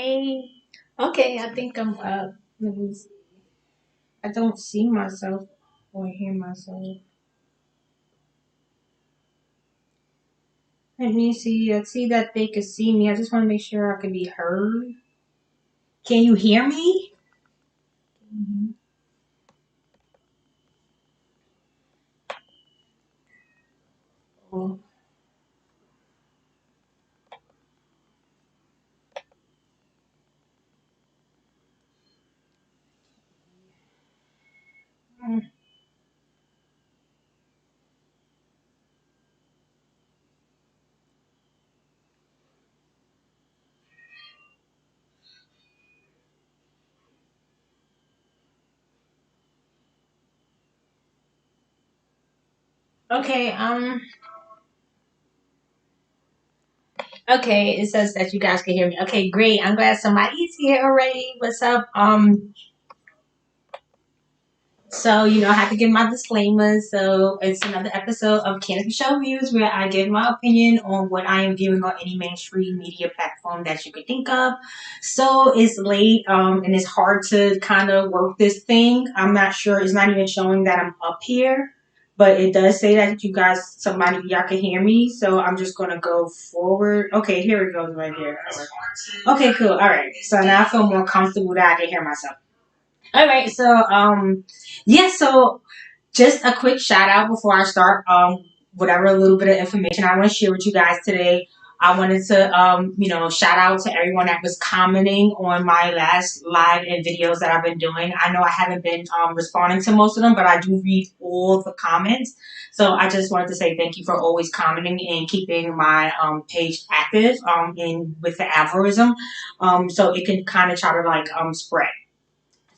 Hey, okay, I think I'm up. Let me see. I don't see myself or hear myself. Let me see. I see that they could see me. I just want to make sure I can be heard. Can you hear me? Mhm. Oh, mm. Okay, okay, it says that you guys can hear me. Okay, great. I'm glad somebody's here already. What's up? So, I have to give my disclaimers. So, it's another episode of Cannabis Show Views where I give my opinion on what I am viewing on any mainstream media platform that you could think of. So, it's late and it's hard to kind of work this thing. I'm not sure. It's not even showing that I'm up here, but it does say that you guys, y'all can hear me. So, I'm just going to go forward. Okay, here it goes right here. Okay, cool. All right. So, now I feel more comfortable that I can hear myself. All right, so yeah, so just a quick shout out before I start. Whatever little bit of information I want to share with you guys today. I wanted to shout out to everyone that was commenting on my last live and videos that I've been doing. I know I haven't been responding to most of them, but I do read all the comments. So I just wanted to say thank you for always commenting and keeping my page active in with the algorithm, so it can kind of try to like spread.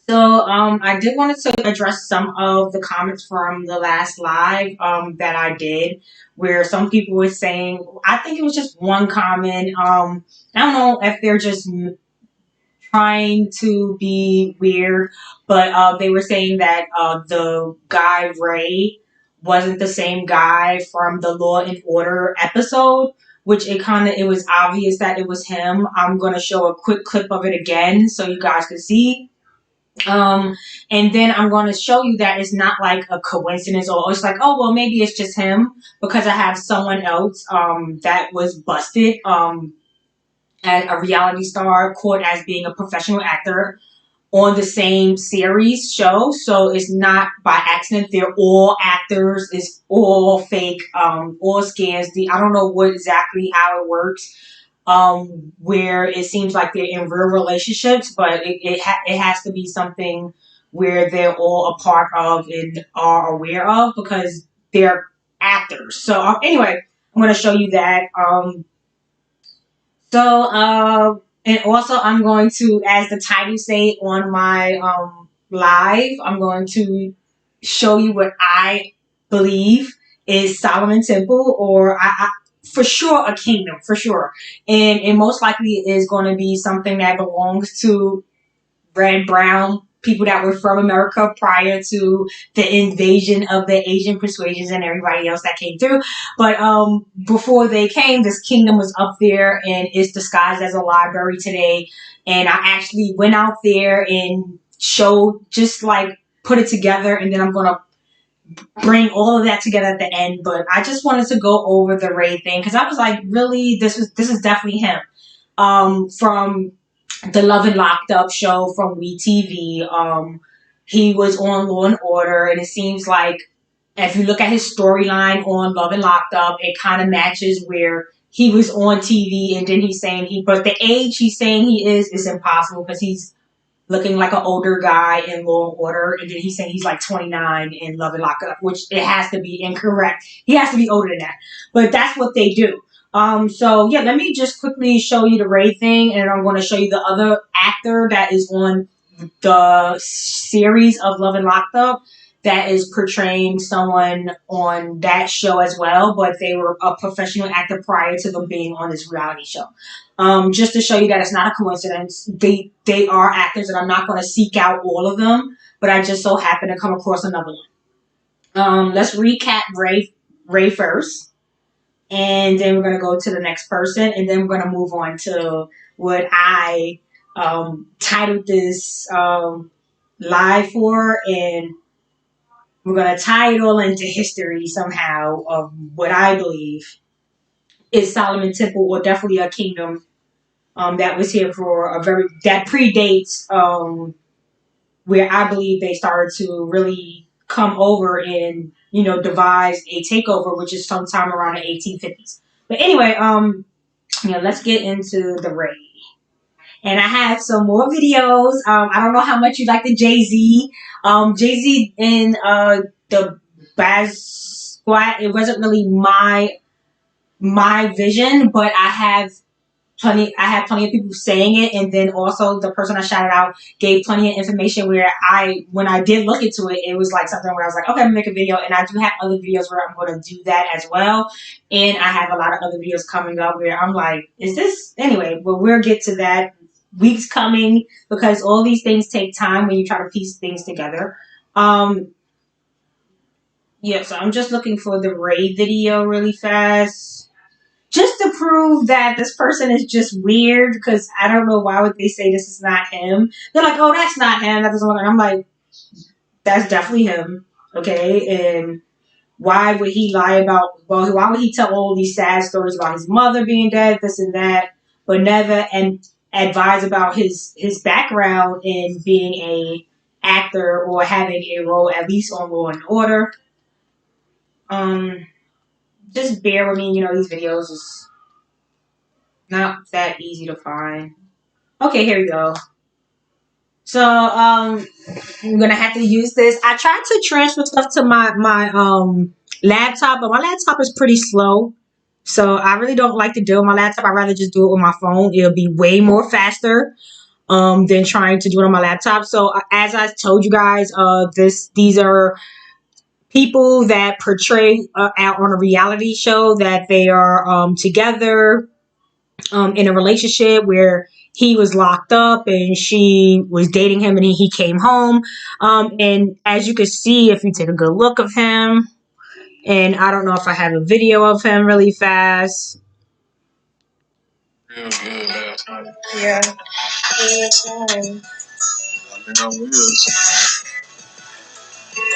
So I did want to address some of the comments from the last live that I did, where some people were saying, I think it was just one comment. I don't know if they're just trying to be weird, but they were saying that the guy Ray wasn't the same guy from the Law and Order episode. Which it was obvious that it was him. I'm gonna show a quick clip of it again so you guys can see. Um, and then I'm going to show you that it's not like a coincidence or it's like, oh, well, maybe it's just him because I have someone else, that was busted, as a reality star caught as being a professional actor on the same series show. So it's not by accident. They're all actors. It's all fake, all scams. I don't know what exactly how it works, where it seems like they're in real relationships, but it has to be something where they're all a part of and are aware of because they're actors. So anyway, I'm going to show you that. And also I'm going to, as the title say on my live, I'm going to show you what I believe is Solomon Temple, or for sure a kingdom, for sure, and it most likely is going to be something that belongs to red, brown people that were from America prior to the invasion of the Asian persuasions and everybody else that came through. But before they came, this kingdom was up there and it's disguised as a library today. And I actually went out there and showed, just like put it together, and then I'm gonna bring all of that together at the end. But I just wanted to go over the Ray thing because I was like, really, this is definitely him. From the Love and Locked Up show from WeTV. He was on Law and Order, and it seems like if you look at his storyline on Love and Locked Up, it kind of matches where he was on TV, and then he's saying but the age he's saying he is impossible because he's looking like an older guy in Law and Order, and then he's saying he's like 29 in Love and Locked Up, which it has to be incorrect. He has to be older than that, but that's what they do. So yeah, let me just quickly show you the Ray thing, and I'm going to show you the other actor that is on the series of Love and Locked Up that is portraying someone on that show as well, but they were a professional actor prior to them being on this reality show. Just to show you that it's not a coincidence. They are actors, and I'm not going to seek out all of them, but I just so happen to come across another one. Let's recap Ray first, and then we're going to go to the next person, and then we're going to move on to what I titled this live for, and we're gonna tie it all into history somehow of what I believe is Solomon Temple, or definitely a kingdom that was here for a very that predates where I believe they started to really come over and devise a takeover, which is sometime around the 1850s. But anyway, let's get into the raid. And I have some more videos. I don't know how much you like the Jay Z. Jay Z in the Baz Squad. It wasn't really my vision, but I had plenty of people saying it, and then also the person I shouted out gave plenty of information where when I did look into it, it was like something where I was like, okay, I'm gonna make a video, and I do have other videos where I'm gonna do that as well, and I have a lot of other videos coming up where I'm like, is this anyway? But we'll get to that. Weeks coming, because all these things take time when you try to piece things together. Yeah, so I'm just looking for the Ray video really fast, just to prove that this person is just weird, because I don't know why would they say this is not him. They're like, oh, that's not him, that doesn't look like him. I'm like, that's definitely him. Okay, and why would he lie about, well, why would he tell all these sad stories about his mother being dead, this and that, but never and advise about his background in being a actor or having a role at least on Law and Order. um just bear with me, these videos is not that easy to find. Okay, here we go. So I'm gonna have to use this. I tried to transfer stuff to my laptop, but my laptop is pretty slow. So I really don't like to do it on my laptop. I'd rather just do it on my phone. It'll be way more faster than trying to do it on my laptop. So as I told you guys, these are people that portray out on a reality show that they are together in a relationship where he was locked up and she was dating him, and he came home. And as you can see, if you take a good look of him, and I don't know if I have a video of him really fast. Real good last night. Yeah.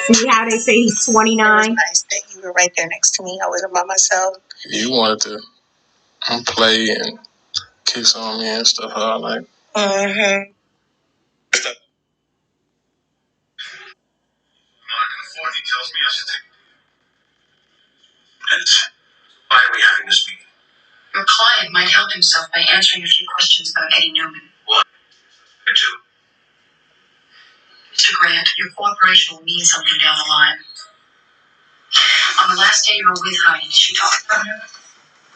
See how they say he's 29? Nice that you were right there next to me. I wasn't by myself. You wanted to play and kiss on me and stuff. I like. Mm-hmm. He tells me I should take minutes. Why are we having this meeting? Your client might help himself by answering a few questions about Eddie Newman. What? Mr. Grant, your cooperation will mean something down the line. On the last day you were with Heidi, did she talk about him?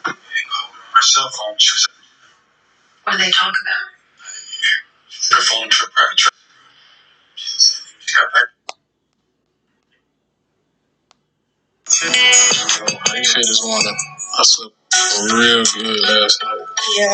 Her cell phone. What did they talk about? Her phone trip, private trip. She got back. I just wanna hustle real good last night. Yeah.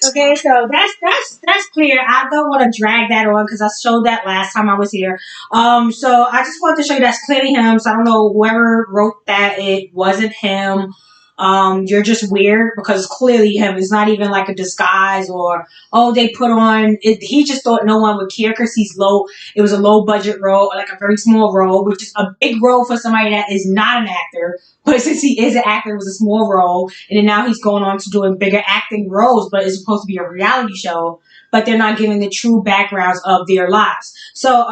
Okay, so that's clear. I don't want to drag that on because I showed that last time I was here. So I just wanted to show you that's clearly him. So I don't know whoever wrote that. It wasn't him. You're just weird because clearly him. It's not even like a disguise or they put on it. He just thought no one would care because he's low. It was a low budget role, like a very small role, which is a big role for somebody that is not an actor. But since he is an actor, it was a small role, and then now he's going on to doing bigger acting roles. But it's supposed to be a reality show, but they're not giving the true backgrounds of their lives. So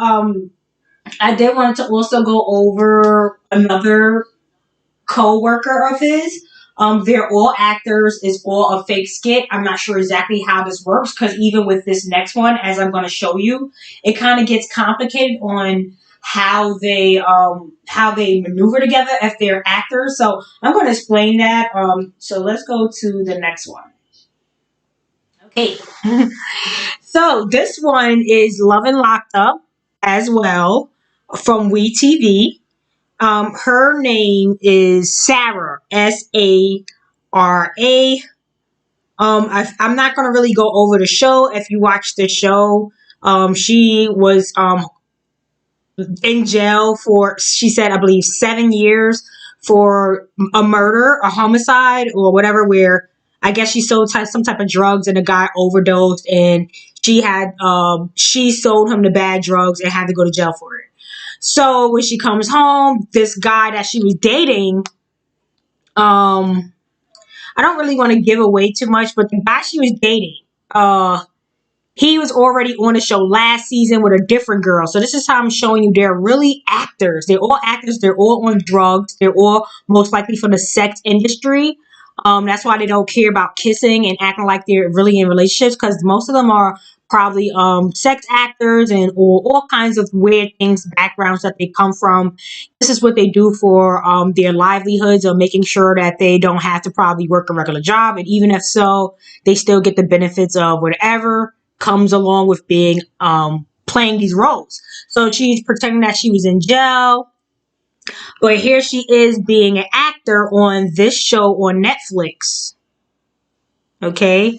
I did want to also go over another co-worker of his. They're all actors. It's all a fake skit. I'm not sure exactly how this works because even with this next one, as I'm going to show you, it kind of gets complicated on how they maneuver together if they're actors. So I'm going to explain that. So let's go to the next one. Okay. So this one is Love and Locked Up as well from WeTV. Her name is Sarah, Sara. I'm not going to really go over the show. If you watch the show, she was in jail for, she said, I believe 7 years for a murder, a homicide, or whatever, where I guess she sold some type of drugs and the guy overdosed and she sold him the bad drugs and had to go to jail for it. So when she comes home, this guy that she was dating, I don't really want to give away too much, but the guy she was dating, he was already on the show last season with a different girl. So this is how I'm showing you they're really actors. They're all actors. They're all on drugs. They're all most likely from the sex industry. That's why they don't care about kissing and acting like they're really in relationships, because most of them are probably sex actors and or all kinds of weird things, backgrounds that they come from. This is what they do for their livelihoods, or making sure that they don't have to probably work a regular job. And even if so, they still get the benefits of whatever comes along with being playing these roles. So she's pretending that she was in jail, but here she is being an actor on this show on Netflix, okay,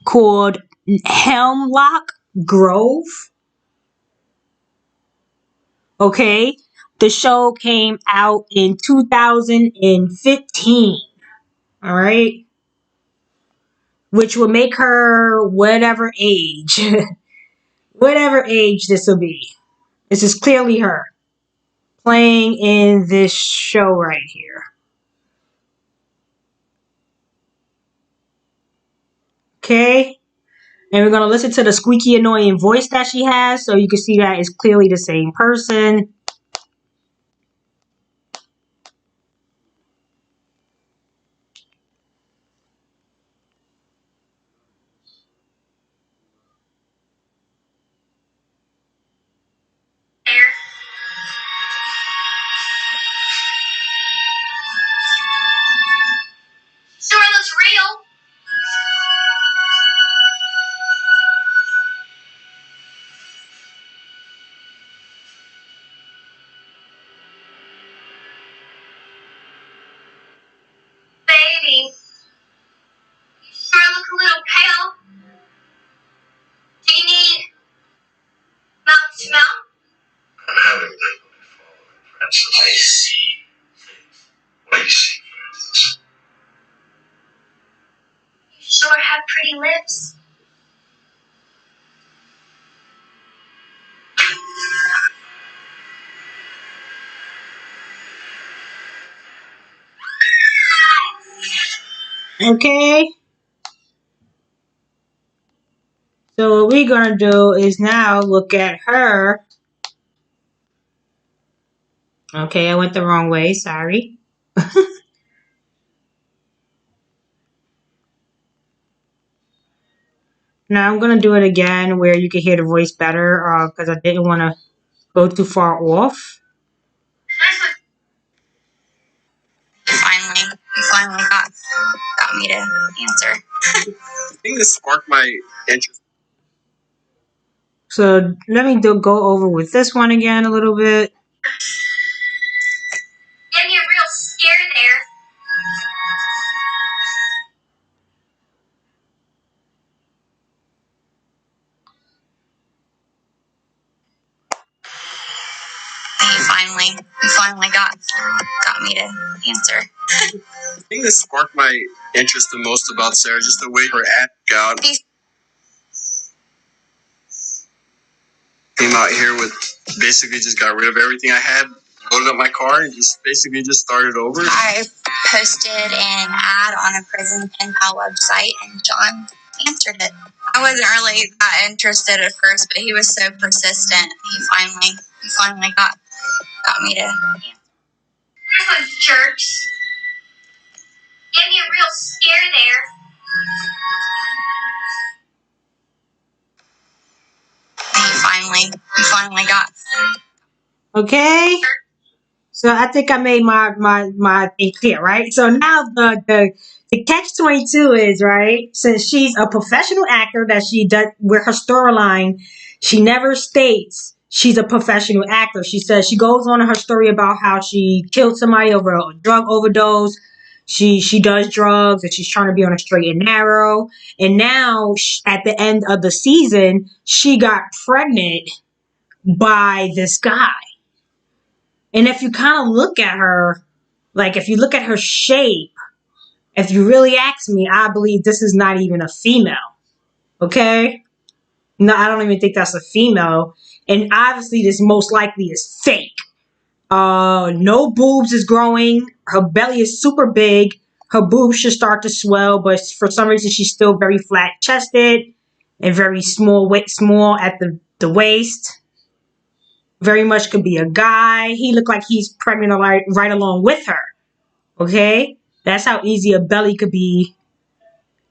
called Hemlock Grove. Okay, the show came out in 2015. All right, which will make her whatever age, whatever age this will be. This is clearly her playing in this show right here. Okay. And we're going to listen to the squeaky, annoying voice that she has, so you can see that it's clearly the same person. Sure looks real. Baby, you sure look a little pale. Do you need mouth to mouth? I'm having difficulty following, Francis. I see things. What do you see, Francis? You sure have pretty lips. Okay. So what we're going to do is now look at her. Okay, I went the wrong way. Sorry. Now I'm going to do it again where you can hear the voice better, because I didn't want to go too far off. You finally got me to answer. The thing that sparked my interest. So let me go over with this one again a little bit. Get me a real scare there. You finally got me to answer. The thing that sparked my interest the most about Sarah, just the way her act out. Came out here with basically just got rid of everything I had, loaded up my car, and just basically just started over. I posted an ad on a prison pen pal website, and John answered it. I wasn't really that interested at first, but he was so persistent. He finally got me to answer. There's those jerks. Gave me a real scare there. You finally got. Okay. So I think I made my thing clear, right? So now the catch-22 is, right, since she's a professional actor that she does with her storyline, she never states she's a professional actor. She says she goes on in her story about how she killed somebody over a drug overdose. She does drugs and she's trying to be on a straight and narrow. And now at the end of the season, she got pregnant by this guy. And if you kind of look at her, like if you look at her shape, If you really ask me, I believe this is not even a female. Okay? No, I don't even think that's a female. And obviously, this most likely is fake. No boobs is growing. Her belly is super big. Her boobs should start to swell, but for some reason, she's still very flat chested and very small at the waist. Very much could be a guy. He looked like he's pregnant right along with her. Okay? That's how easy a belly could be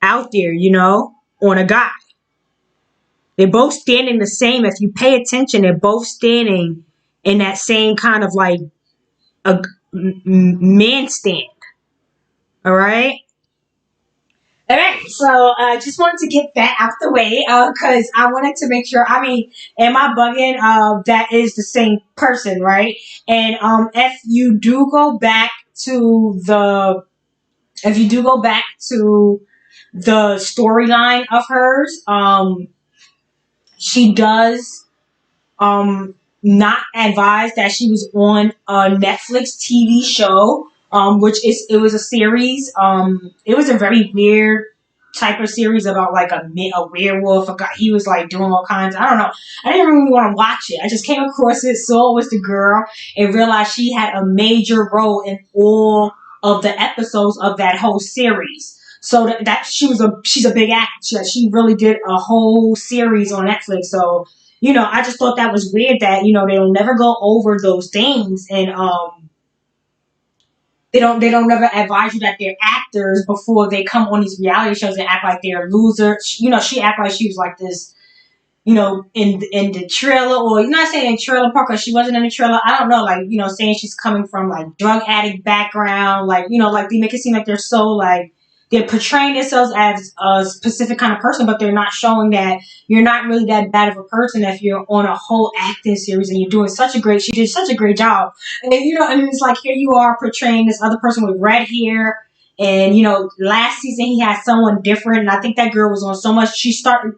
out there, on a guy. They're both standing the same. If you pay attention, they're both standing in that same kind of like a man stand. All right. All right. So I just wanted to get that out the way because I wanted to make sure. I mean, am I bugging? That is the same person, right? And if you do go back to the, if you do go back to the storyline of hers, she does not advise that she was on a Netflix TV show, it was a series. It was a very weird type of series about like a werewolf. A guy, he was like doing all kinds. I don't know. I didn't really want to watch it. I just came across it, saw it was the girl, and realized she had a major role in all of the episodes of that whole series. So that she's a big actress. She really did a whole series on Netflix. So I just thought that was weird that, they'll never go over those things and they don't never advise you that they're actors before they come on these reality shows and act like they're losers. She acted like she was like this, in the trailer, or you're not saying trailer park because she wasn't in the trailer. I don't know, like, saying she's coming from like drug addict background, like, like they make it seem like they're so like they're portraying themselves as a specific kind of person, but they're not showing that you're not really that bad of a person if you're on a whole acting series and you're doing she did such a great job. And and it's like here you are portraying this other person with red hair. And, last season he had someone different. And I think that girl was on so much.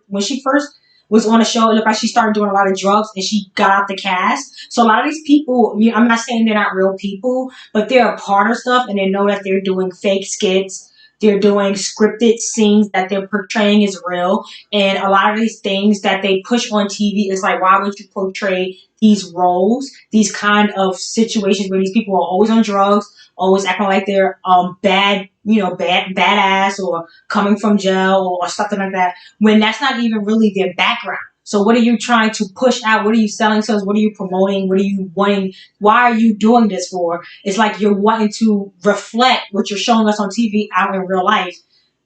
When she first was on a show, it looked like she started doing a lot of drugs and she got out the cast. So a lot of these people, I'm not saying they're not real people, but they're a part of stuff and they know that they're doing fake skits. They're doing scripted scenes that they're portraying as real. And a lot of these things that they push on TV is like, why would you portray these roles, these kind of situations where these people are always on drugs, always acting like they're badass or coming from jail or something like that, when that's not even really their background. So what are you trying to push out? What are you selling to us? What are you promoting? What are you wanting? Why are you doing this for? It's like you're wanting to reflect what you're showing us on TV out in real life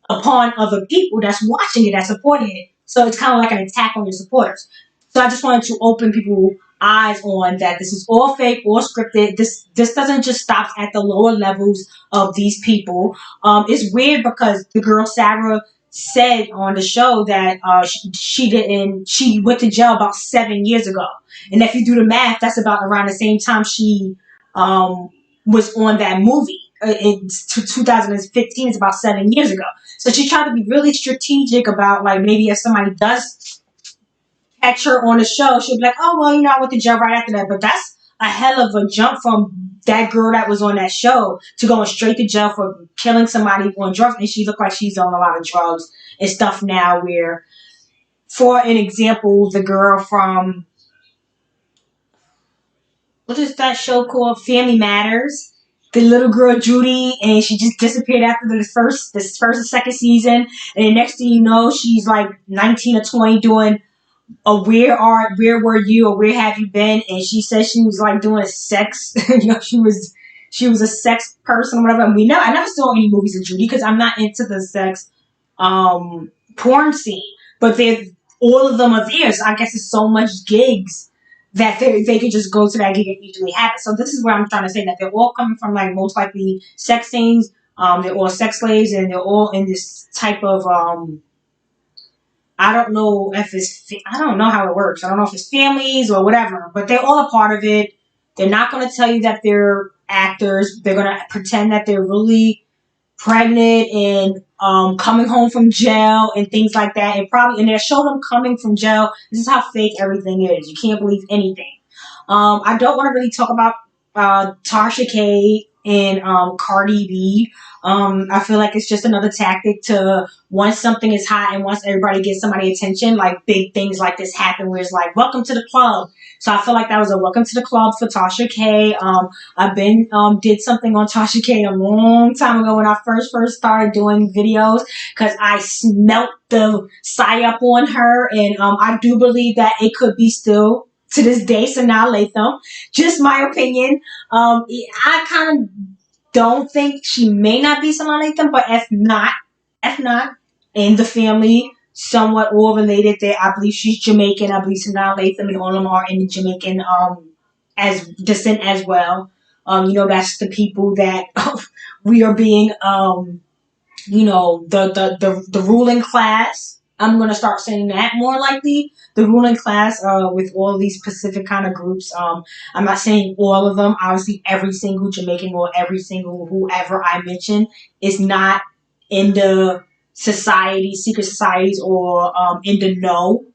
upon other people that's watching it, that's supporting it. So it's kind of like an attack on your supporters. So I just wanted to open people's eyes on that this is all fake, all scripted. This doesn't just stop at the lower levels of these people. It's weird because the girl Sarah said on the show that she went to jail about 7 years ago. And if you do the math, that's about around the same time she was on that movie. It's 2015. It's about 7 years ago. So she tried to be really strategic about like maybe if somebody does catch her on the show, she'll be like, oh well, I went to jail right after that. But that's a hell of a jump from that girl that was on that show to going straight to jail for killing somebody on drugs. And she looked like she's on a lot of drugs and stuff now. Where, for an example, the girl from what is that show called? Family Matters. The little girl Judy, and she just disappeared after the first and second season, and the next thing you know, she's like 19 or 20 doing a where were you or where have you been? And she said she was like doing a sex, she was a sex person or whatever. And I never saw any movies of Judy because I'm not into the sex porn scene, but all of them are there. So I guess it's so much gigs that they could just go to that gig and usually happen. So this is where I'm trying to say that they're all coming from like most likely sex scenes. They're all sex slaves and they're all in this type of I don't know how it works. I don't know if it's families or whatever, but they're all a part of it. They're not going to tell you that they're actors. They're going to pretend that they're really pregnant and coming home from jail and things like that. And they'll show them coming from jail. This is how fake everything is. You can't believe anything. I don't want to really talk about Tasha K and Cardi B. I feel like it's just another tactic to, once something is hot and once everybody gets somebody attention, like big things like this happen where it's like, welcome to the club. So I feel like that was a welcome to the club for Tasha K. I've been did something on Tasha K a long time ago when I first started doing videos, because I smelt the psyop on her, and I do believe that it could be still to this day Sanaa Lathan. Just my opinion. I kind of don't think she may not be Sanaa Lathan, but if not, in the family, somewhat all related. There, I believe she's Jamaican. I believe Sanaa Lathan and all of them are in the Jamaican as descent as well. That's the people that we are being the ruling class. I'm gonna start saying that more likely. The ruling class with all these specific kind of groups. I'm not saying all of them. Obviously, every single Jamaican or every single whoever I mention is not in the society, secret societies, or in the know,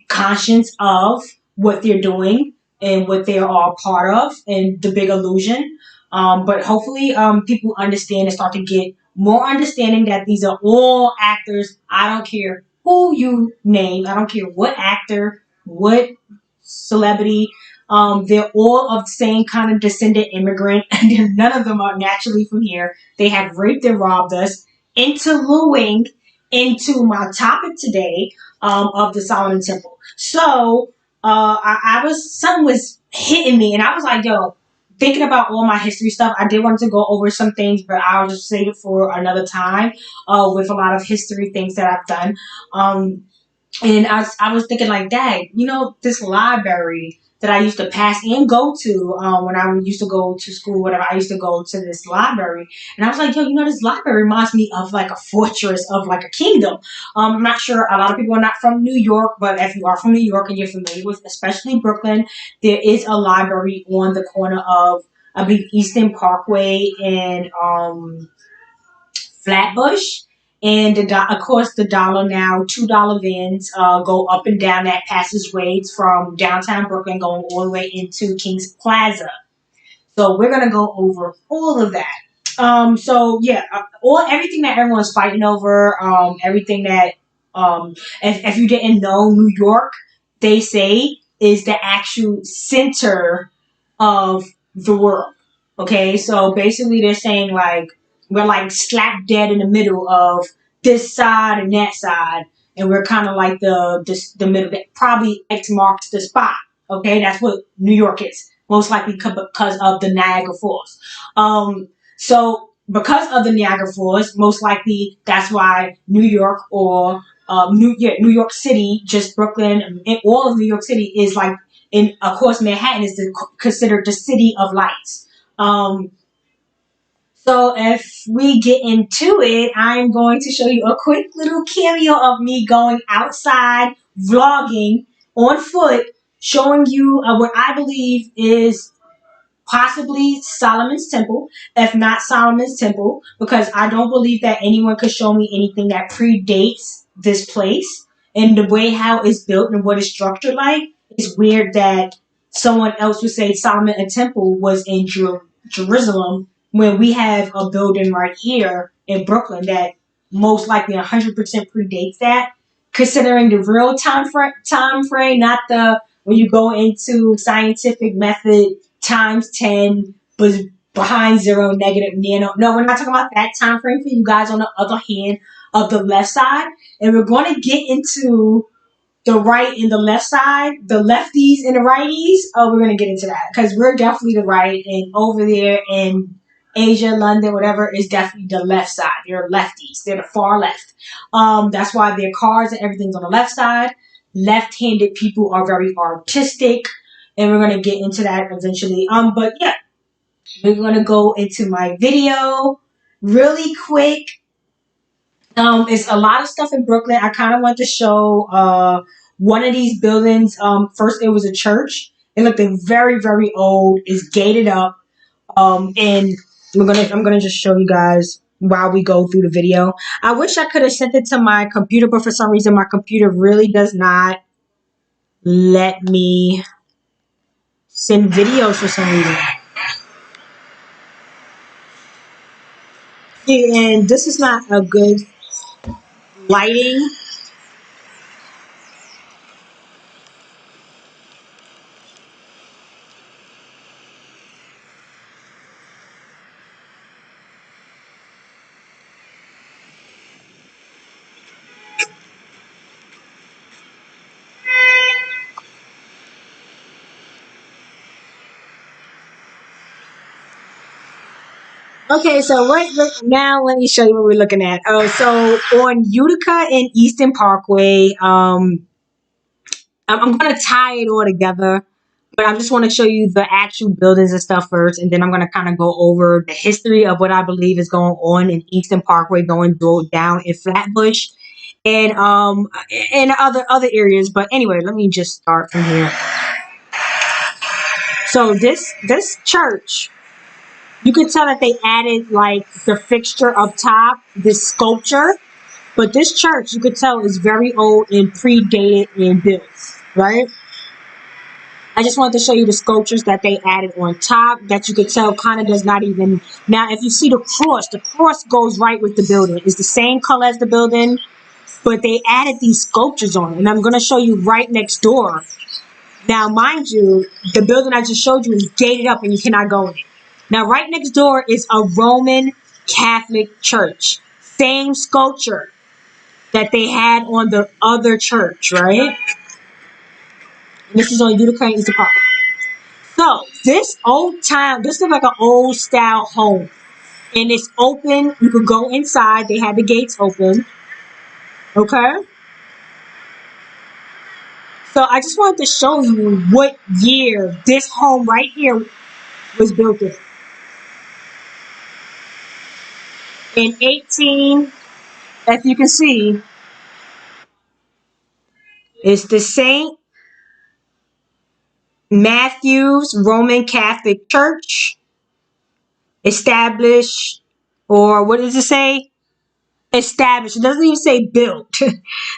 conscious of what they're doing and what they are all part of, and the big illusion. But hopefully, people understand and start to get more understanding that these are all actors. I don't care who you name. I don't care what actor, what celebrity. They're all of the same kind of descendant immigrant, and none of them are naturally from here. They have raped and robbed us, interluing into my topic today, of the Solomon Temple. So I was something was hitting me, and I was like, yo, thinking about all my history stuff. I did want to go over some things, but I'll just save it for another time. With a lot of history things that I've done. And I was thinking like, dang, this library that I used to pass and go to when I used to go to school, whatever, I used to go to this library. And I was like, yo, this library reminds me of like a fortress, of like a kingdom. I'm not sure, a lot of people are not from New York, but if you are from New York and you're familiar with, especially Brooklyn, there is a library on the corner of, I believe, Eastern Parkway and Flatbush. And of course, the dollar now, $2 vans go up and down that passageway from downtown Brooklyn, going all the way into King's Plaza. So we're gonna go over all of that. So yeah, everything that everyone's fighting over, everything that, if you didn't know, New York, they say, is the actual center of the world. Okay, so basically they're saying like we're like slap dead in the middle of this side and that side, and we're kind of like the middle that probably X marks the spot. Okay, that's what New York is, most likely because of the Niagara Falls. So because of the Niagara Falls, most likely that's why New York, or New York City, just Brooklyn, and all of New York City is like, and of course Manhattan is considered the city of lights. So if we get into it, I'm going to show you a quick little cameo of me going outside, vlogging on foot, showing you what I believe is possibly Solomon's Temple, if not Solomon's Temple, because I don't believe that anyone could show me anything that predates this place. And the way how it's built and what it's structured like, it's weird that someone else would say Solomon a temple was in Jerusalem when we have a building right here in Brooklyn that most likely 100% predates that. Considering the real time frame, not the when you go into scientific method times 10 was behind zero, negative, nano. No, we're not talking about that time frame for you guys on the other hand of the left side. And we're going to get into the right and the left side, the lefties and the righties. Oh, we're going to get into that because we're definitely the right, and over there in Asia, London, whatever, is definitely the left side. They're lefties. They're the far left. That's why their cars and everything's on the left side. Left-handed people are very artistic, and we're going to get into that eventually. But yeah, we're going to go into my video really quick. It's a lot of stuff in Brooklyn. I kind of want to show one of these buildings. First, it was a church. It looked very, very old. It's gated up. And I'm gonna just show you guys while we go through the video. I wish I could have sent it to my computer, but for some reason my computer really does not let me send videos for some reason. And this is not a good lighting. Okay, so now let me show you what we're looking at. Oh, so on Utica and Eastern Parkway, I'm going to tie it all together, but I just want to show you the actual buildings and stuff first, and then I'm going to kind of go over the history of what I believe is going on in Eastern Parkway, down in Flatbush, and other areas. But anyway, let me just start from here. So this church, you can tell that they added like the fixture up top, this sculpture. But this church, you could tell, is very old and predated and built, right? I just wanted to show you the sculptures that they added on top that you could tell kind of does not even. Now, if you see the cross goes right with the building. It's the same color as the building, but they added these sculptures on it. And I'm going to show you right next door. Now, mind you, the building I just showed you is gated up and you cannot go in it. Now, right next door is a Roman Catholic church. Same sculpture that they had on the other church, right? And this is on Utica and Eastern Park. So this old town, this is like an old style home, and it's open. You could go inside. They had the gates open. Okay. So I just wanted to show you what year this home right here was built in. In 18, as you can see, it's the St. Matthew's Roman Catholic Church, established, or what does it say? Established. It doesn't even say built.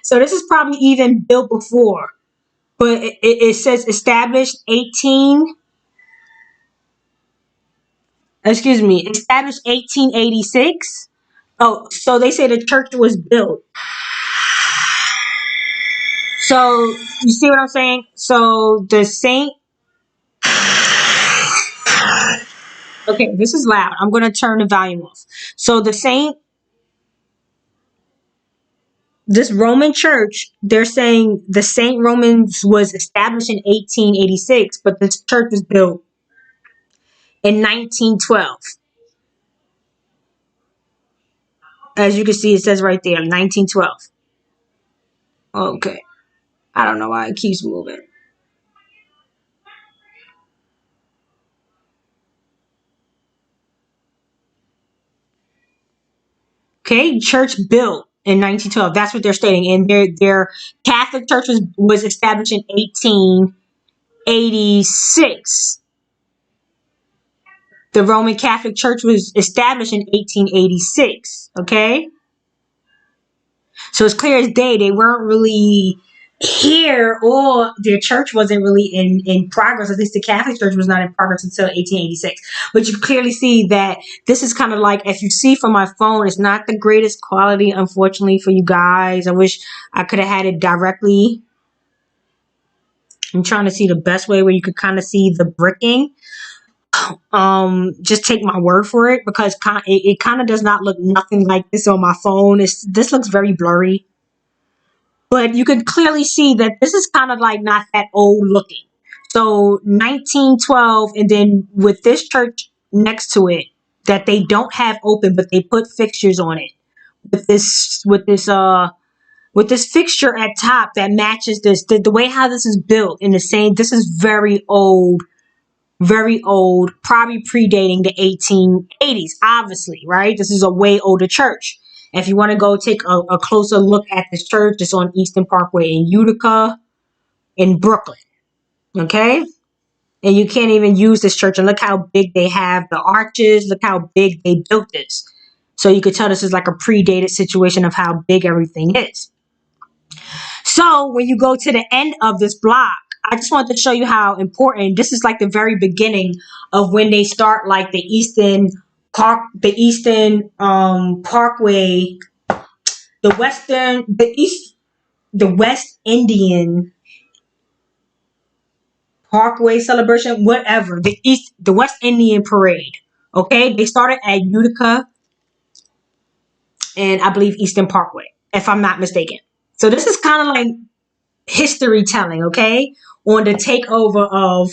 So this is probably even built before. But it says established 18, established 1886. Oh, so they say the church was built. So you see what I'm saying? So the Saint. Okay, this is loud. I'm going to turn the volume off. So the Saint, this Roman church, they're saying the Saint Romans was established in 1886, but this church was built in 1912. As you can see, it says right there, 1912. Okay. I don't know why it keeps moving. Okay, church built in 1912. That's what they're stating. And their Catholic church was established in 1886. The Roman Catholic Church was established in 1886. Okay? So it's clear as day they weren't really here, or their church wasn't really in progress. At least the Catholic Church was not in progress until 1886. But you clearly see that this is kind of like, if you see from my phone, it's not the greatest quality, unfortunately, for you guys. I wish I could have had it directly. I'm trying to see the best way where you could kind of see the bricking. Just take my word for it, because it kind of does not look nothing like this on my phone. This looks very blurry. But you can clearly see that this is kind of like not that old looking. So 1912, and then with this church next to it that they don't have open, but they put fixtures on it with this fixture at top that matches this. The way how this is built in the same. This is very old, probably predating the 1880s. Obviously, right? This is a way older church. If you want to go take a closer look at this church, it's on Eastern Parkway in Utica, in Brooklyn. Okay? And you can't even use this church. And look how big they have the arches. Look how big they built this. So you could tell this is like a predated situation of how big everything is. So when you go to the end of this block, I just wanted to show you how important this is, like the very beginning of when they start like the Eastern the Eastern Parkway, the West Indian Parkway celebration, whatever, the West Indian Parade. Okay, they started at Utica and I believe Eastern Parkway, if I'm not mistaken. So this is kind of like history telling, okay, on the takeover of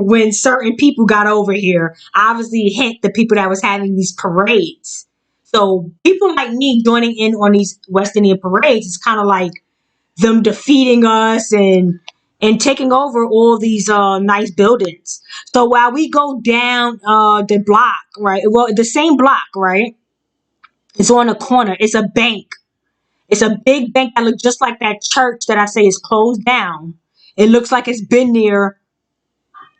when certain people got over here. Obviously, hint the people that was having these parades. So people like me joining in on these West Indian parades is kind of like them defeating us and taking over all these nice buildings. So while we go down the block, right? Well, the same block, right? It's on a corner. It's a bank. It's a big bank that looks just like that church that I say is closed down. It looks like it's been there.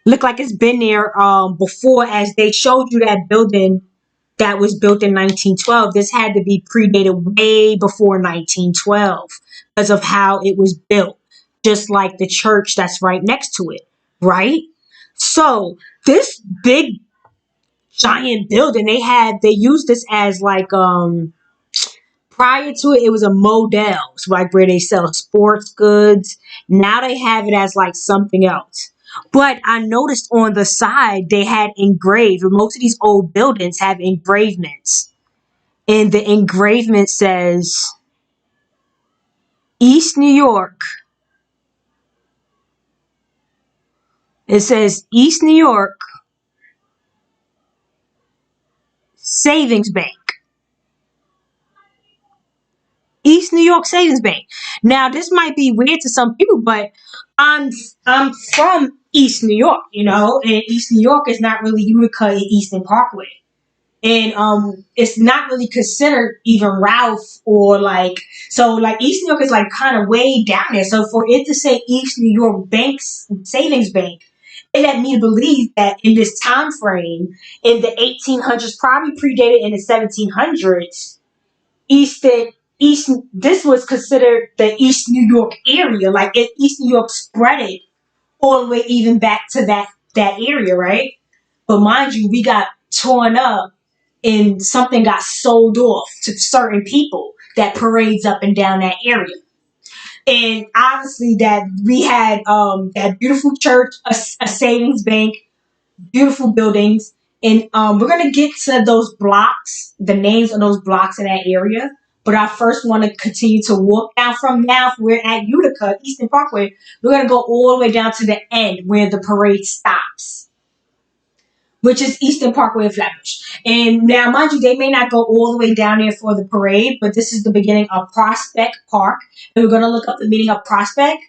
Look like it's been there before, as they showed you that building that was built in 1912. This had to be predated way before 1912 because of how it was built, just like the church that's right next to it, right? So this big giant building, they used this as like prior to it, it was a Modell's, like where they sell sports goods. Now they have it as like something else. But I noticed on the side they had engraved. Most of these old buildings have engravements, and the engravement says East New York. It says East New York Savings Bank. East New York Savings Bank. Now, this might be weird to some people, but I'm I'm from East New York, and East New York is not really Utica and Eastern Parkway, and it's not really considered even Ralph or like so. Like East New York is like kind of way down there. So for it to say East New York Banks Savings Bank, it led me to believe that in this time frame in the 1800s, probably predated in the 1700s Eastern East. This was considered the East New York area. Like East New York spread it all the way even back to that area, right? But mind you, we got torn up and something got sold off to certain people that parades up and down that area. And obviously that we had that beautiful church, a savings bank, beautiful buildings. And we're going to get to those blocks, the names of those blocks in that area. But I first want to continue to walk down from now. We're at Utica, Eastern Parkway. We're going to go all the way down to the end where the parade stops, which is Eastern Parkway and Flatbush. And now, mind you, they may not go all the way down there for the parade, but this is the beginning of Prospect Park. And we're going to look up the meaning of Prospect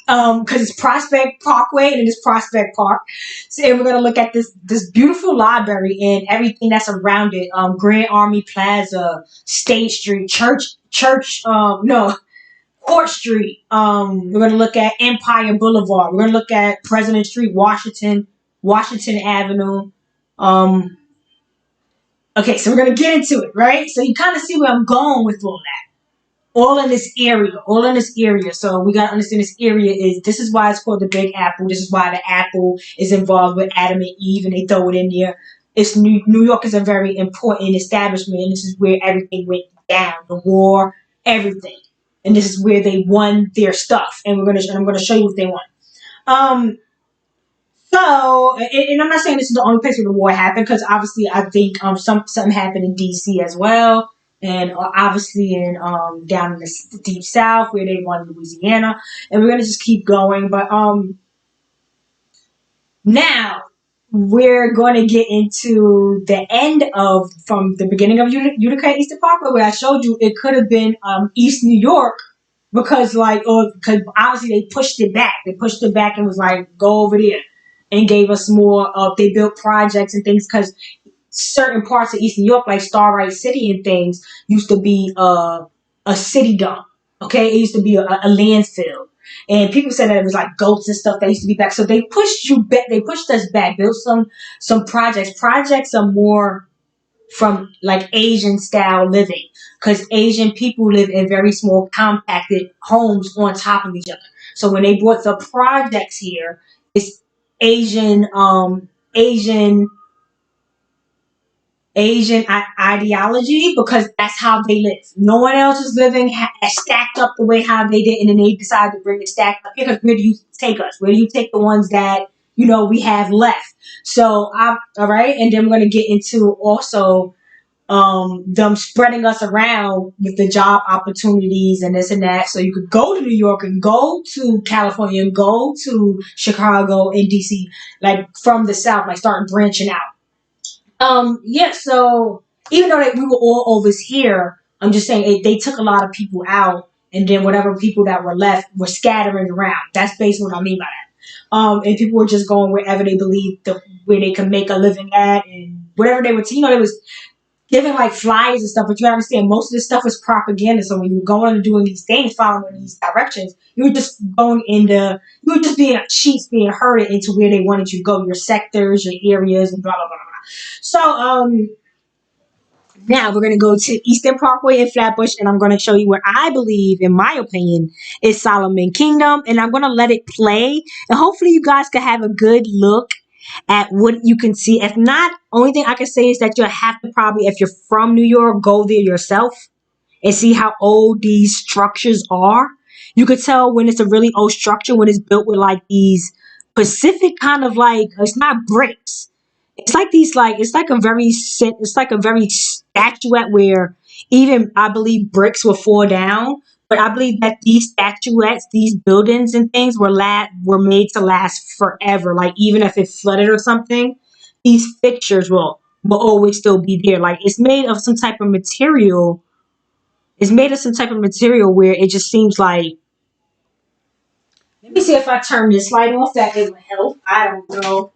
because it's Prospect Parkway and it is Prospect Park. So and we're gonna look at this beautiful library and everything that's around it. Grand Army Plaza, State Street, no, Court Street. We're gonna look at Empire Boulevard. We're gonna look at President Street, Washington Avenue. Okay, so we're gonna get into it, right? So you kind of see where I'm going with all that. All in this area. So we gotta understand this is why it's called the Big Apple. This is why the apple is involved with Adam and Eve, and they throw it in there. It's New York is a very important establishment, and this is where everything went down, the war, everything, and this is where they won their stuff. And I'm gonna show you what they won. Um, and I'm not saying this is the only place where the war happened, because obviously I think something happened in D.C. as well, and obviously in down in the deep South where they won Louisiana, and we're gonna just keep going. But now we're going to get into the end of from the beginning of Utica Eastern Parkway, where I showed you it could have been East New York because because obviously they pushed it back. They pushed it back and was like, go over there, and gave us more. They built projects and things because certain parts of East New York, like Starlight City and things, used to be a city dump. Okay, it used to be a landfill, and people said that it was like goats and stuff that used to be back. So they pushed you back. They pushed us back. Built some projects. Projects are more from like Asian style living because Asian people live in very small, compacted homes on top of each other. So when they brought the projects here, it's Asian Asian ideology because that's how they live. No one else is living stacked up the way how they did, and then they decided to bring it stacked up. Because where do you take us? Where do you take the ones that we have left? So, all right, and then we're gonna get into also them spreading us around with the job opportunities and this and that. So you could go to New York and go to California and go to Chicago and DC, like from the South, like start branching out. Yeah, so even though we were all over here, I'm just saying they took a lot of people out, and then whatever people that were left were scattering around. That's basically what I mean by that. And people were just going wherever they believed where they could make a living at, and whatever they were, they was giving like flyers and stuff. But you gotta understand, most of this stuff was propaganda. So when you were going and doing these things, following these directions, you were just you were just being sheets being herded into where they wanted you to go, your sectors, your areas, and blah blah blah blah. So now we're gonna go to Eastern Parkway in Flatbush, and I'm gonna show you what I believe, in my opinion, is Solomon Kingdom, and I'm gonna let it play, and hopefully you guys can have a good look at what you can see. If not, only thing I can say is that you'll have to probably, if you're from New York, go there yourself and see how old these structures are. You could tell when it's a really old structure when it's built with like these Pacific kind of like, it's not bricks. It's like these like it's like a very statuette where even I believe bricks will fall down. But I believe that these statuettes, these buildings and things were made to last forever. Like even if it flooded or something, these fixtures will always still be there. Like it's made of some type of material. It's made of some type of material where it just seems like. Let me see if I turn this light off. That it would help. I don't know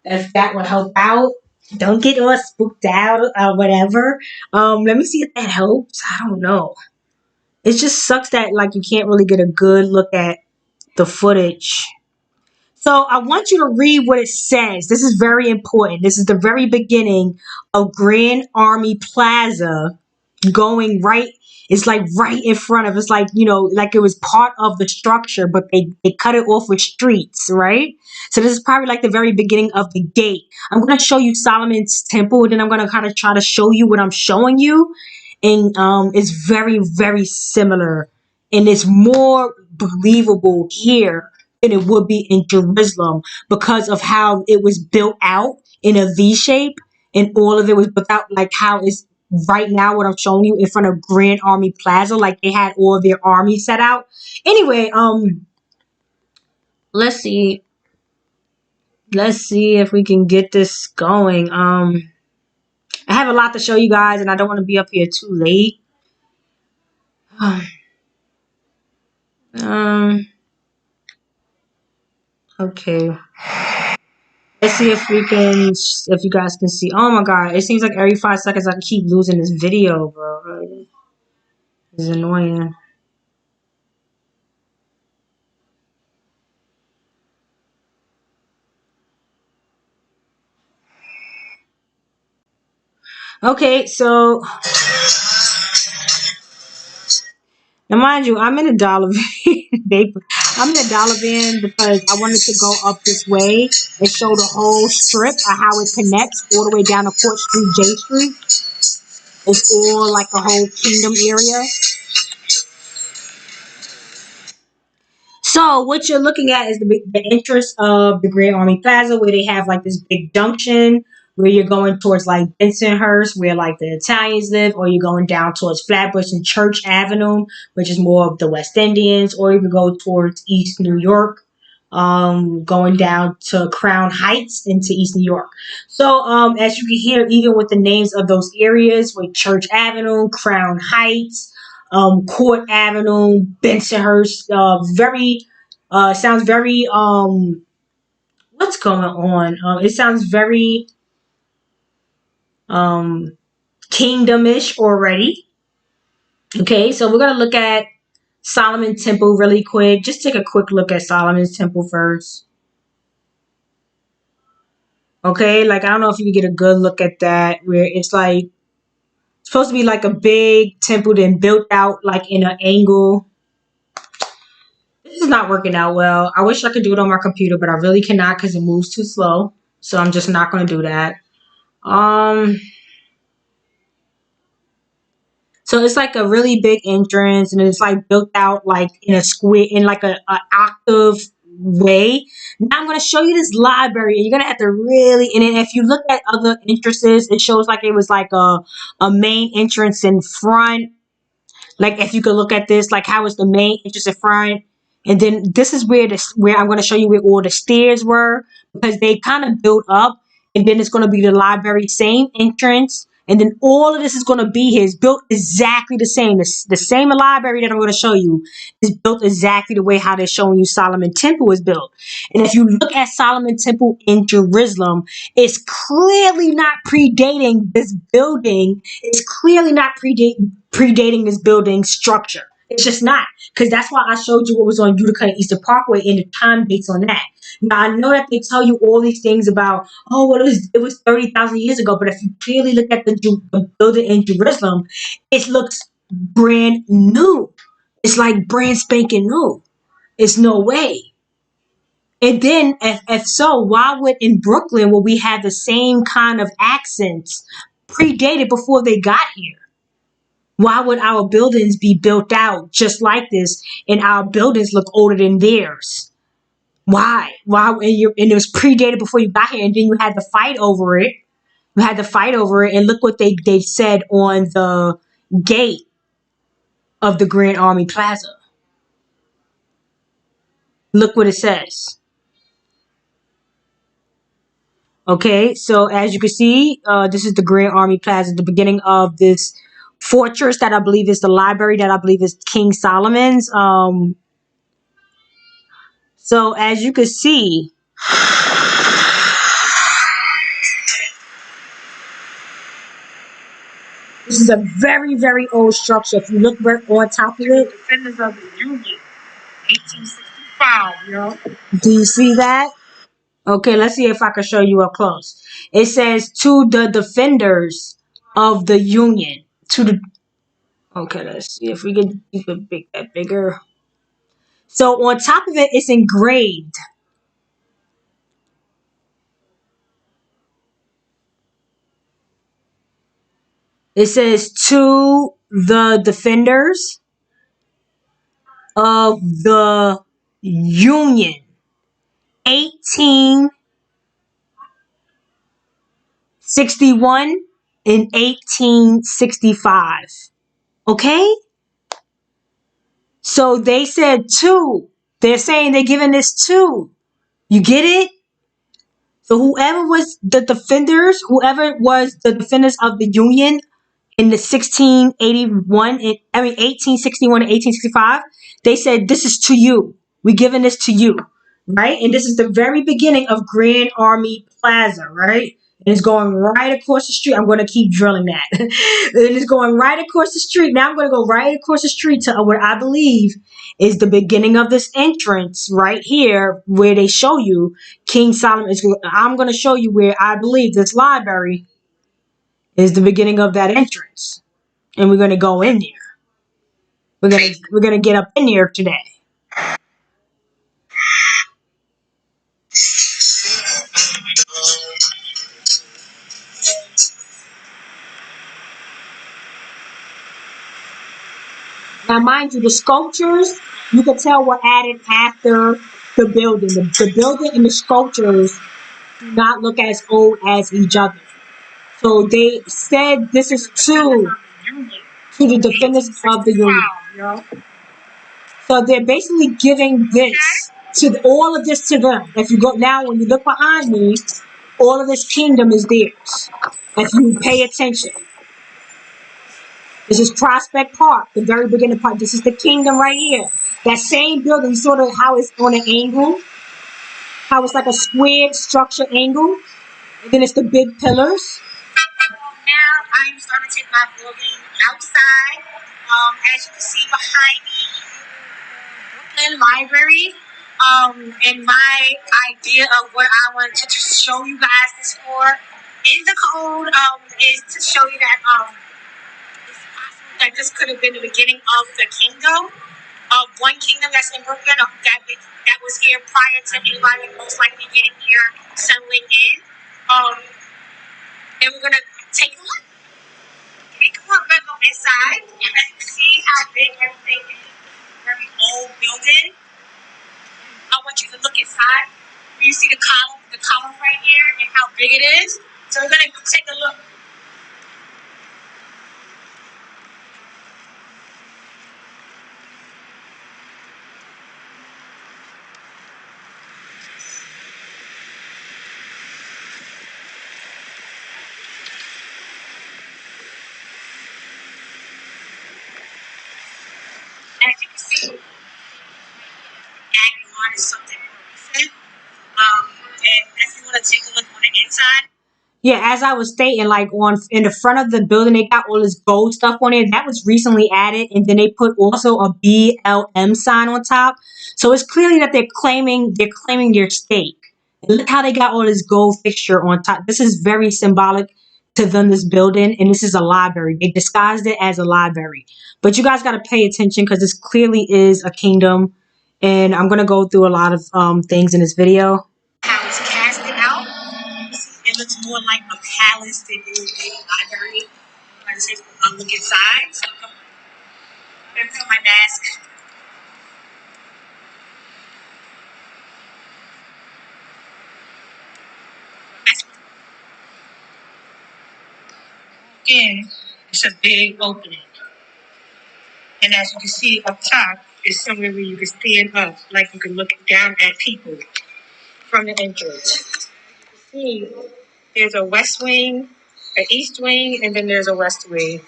if that would help out. Don't get all spooked out or whatever. Let me see if that helps. I don't know. It just sucks that like you can't really get a good look at the footage. So I want you to read what it says. This is very important. This is the very beginning of Grand Army Plaza going right. It's like right in front of us, like, like it was part of the structure, but they cut it off with streets, right? So this is probably like the very beginning of the gate. I'm going to show you Solomon's Temple, and then I'm going to kind of try to show you what I'm showing you. And it's very, very similar. And it's more believable here than it would be in Jerusalem because of how it was built out in a V shape, and all of it was without like how it's right now what I'm showing you in front of Grand Army Plaza, like they had all their army set out. Anyway, let's see if we can get this going. I have a lot to show you guys, and I don't want to be up here too late. Okay. Let's see if you guys can see. Oh my god, it seems like every 5 seconds I keep losing this video, bro. It's annoying. Okay, so now mind you, I'm in a dollar van. I'm in a dollar van because I wanted to go up this way and show the whole strip of how it connects all the way down to Court Street, J Street. It's all like the whole Kingdom area. So what you're looking at is the entrance of the Grand Army Plaza, where they have like this big junction where you're going towards like Bensonhurst, where like the Italians live, or you're going down towards Flatbush and Church Avenue, which is more of the West Indians, or you can go towards East New York, going down to Crown Heights into East New York. So as you can hear, even with the names of those areas, with Church Avenue, Crown Heights, Court Avenue, Bensonhurst, sounds very what's going on? It sounds very kingdomish already. Okay, so we're gonna look at Solomon Temple really quick. Just take a quick look at Solomon's Temple first. Okay, like I don't know if you can get a good look at that, where it's like supposed to be like a big temple then built out like in an angle. This is not working out well. I wish I could do it on my computer, but I really cannot because it moves too slow. So I'm just not going to do that. So it's like a really big entrance, and it's like built out like in a square, in like a octave way. Now I'm gonna show you this library, and you're gonna have to really. And then if you look at other entrances, it shows like it was like a main entrance in front. Like if you could look at this, like how is the main entrance in front, and then this is where I'm gonna show you where all the stairs were because they kind of built up, and then it's gonna be the library same entrance. And then all of this is going to be here. It's built exactly the same. The same library that I'm going to show you is built exactly the way how they're showing you Solomon Temple is built. And if you look at Solomon Temple in Jerusalem, it's clearly not predating this building. It's clearly not predating this building structure. It's just not. Because that's why I showed you what was on Utica and Eastern Parkway and the time dates on that. Now, I know that they tell you all these things about, oh, well, it was 30,000 years ago. But if you clearly look at the building in Jerusalem, it looks brand new. It's like brand spanking new. It's no way. And then, if so, why would in Brooklyn, where we had the same kind of accents, predated before they got here? Why would our buildings be built out just like this and our buildings look older than theirs? Why? Why? And it was predated before you got here, and then you had to fight over it. You had to fight over it, and look what they said on the gate of the Grand Army Plaza. Look what it says. Okay, so as you can see, this is the Grand Army Plaza, the beginning of this fortress that I believe is the library that I believe is King Solomon's. So as you can see, this is a very, very old structure. If you look right on top of it, Defenders of the Union, 1865, you know. do you see that? Okay, let's see if I can show you up close. It says to the defenders of the Union. To the Okay, let's see if we can make that bigger. So on top of it, it's engraved. It says to the defenders of the Union, 1861 and 1865. Okay? So they said two. They're saying they're giving this two. You get it? So whoever was the defenders of the Union in the 1681, 1861 and 1865, they said, this is to you. We're giving this to you, right? And this is the very beginning of Grand Army Plaza, right? And it's going right across the street. I'm going to keep drilling that. And it's going right across the street. Now I'm going to go right across the street to what I believe is the beginning of this entrance right here where they show you King Solomon. I'm going to show you where I believe this library is the beginning of that entrance. And we're going to go in there. We're gonna get up in there today. Now, mind you, the sculptures you can tell were added after the building. The building and the sculptures do not look as old as each other. So they said this is to the defenders of the Union. So they're basically giving this to all of this to them. If you go now, when you look behind me, all of this kingdom is theirs. If you pay attention. This is Prospect Park, the very beginning part. This is the kingdom right here. That same building, sort of how it's on an angle, how it's like a squared structure angle, and then it's the big pillars. Now I'm starting to take my building outside. As you can see behind me, Brooklyn Library. And my idea of what I want to show you guys this for in the code is to show you that that this could have been the beginning of the kingdom, of one kingdom that's in Brooklyn, that was here prior to anybody most likely getting here, settling in. And we're gonna take a look. Okay, come on, let's go inside. inside. You can see how big everything is. Very old building. I want you to look inside. You see the column right here and how big it is. So we're gonna take a look. As you can see, adding on is something more recent. And if you want to take a look on the inside. Yeah, as I was stating, like on in the front of the building, they got all this gold stuff on it. That was recently added, and then they put also a BLM sign on top. So it's clearly that they're claiming their stake. And look how they got all this gold fixture on top. This is very symbolic to them. This building, and this is a library. They disguised it as a library, but you guys got to pay attention because this clearly is a kingdom. And I'm gonna go through a lot of things in this video. How it's casted out. It looks more like a palace than it would be a library. I'm going to take a look inside. So I'm going to put my mask. Again, it's a big opening. And as you can see up top, is somewhere where you can stand up, like you can look down at people from the entrance. See, there's a west wing, an east wing, and then there's a west wing.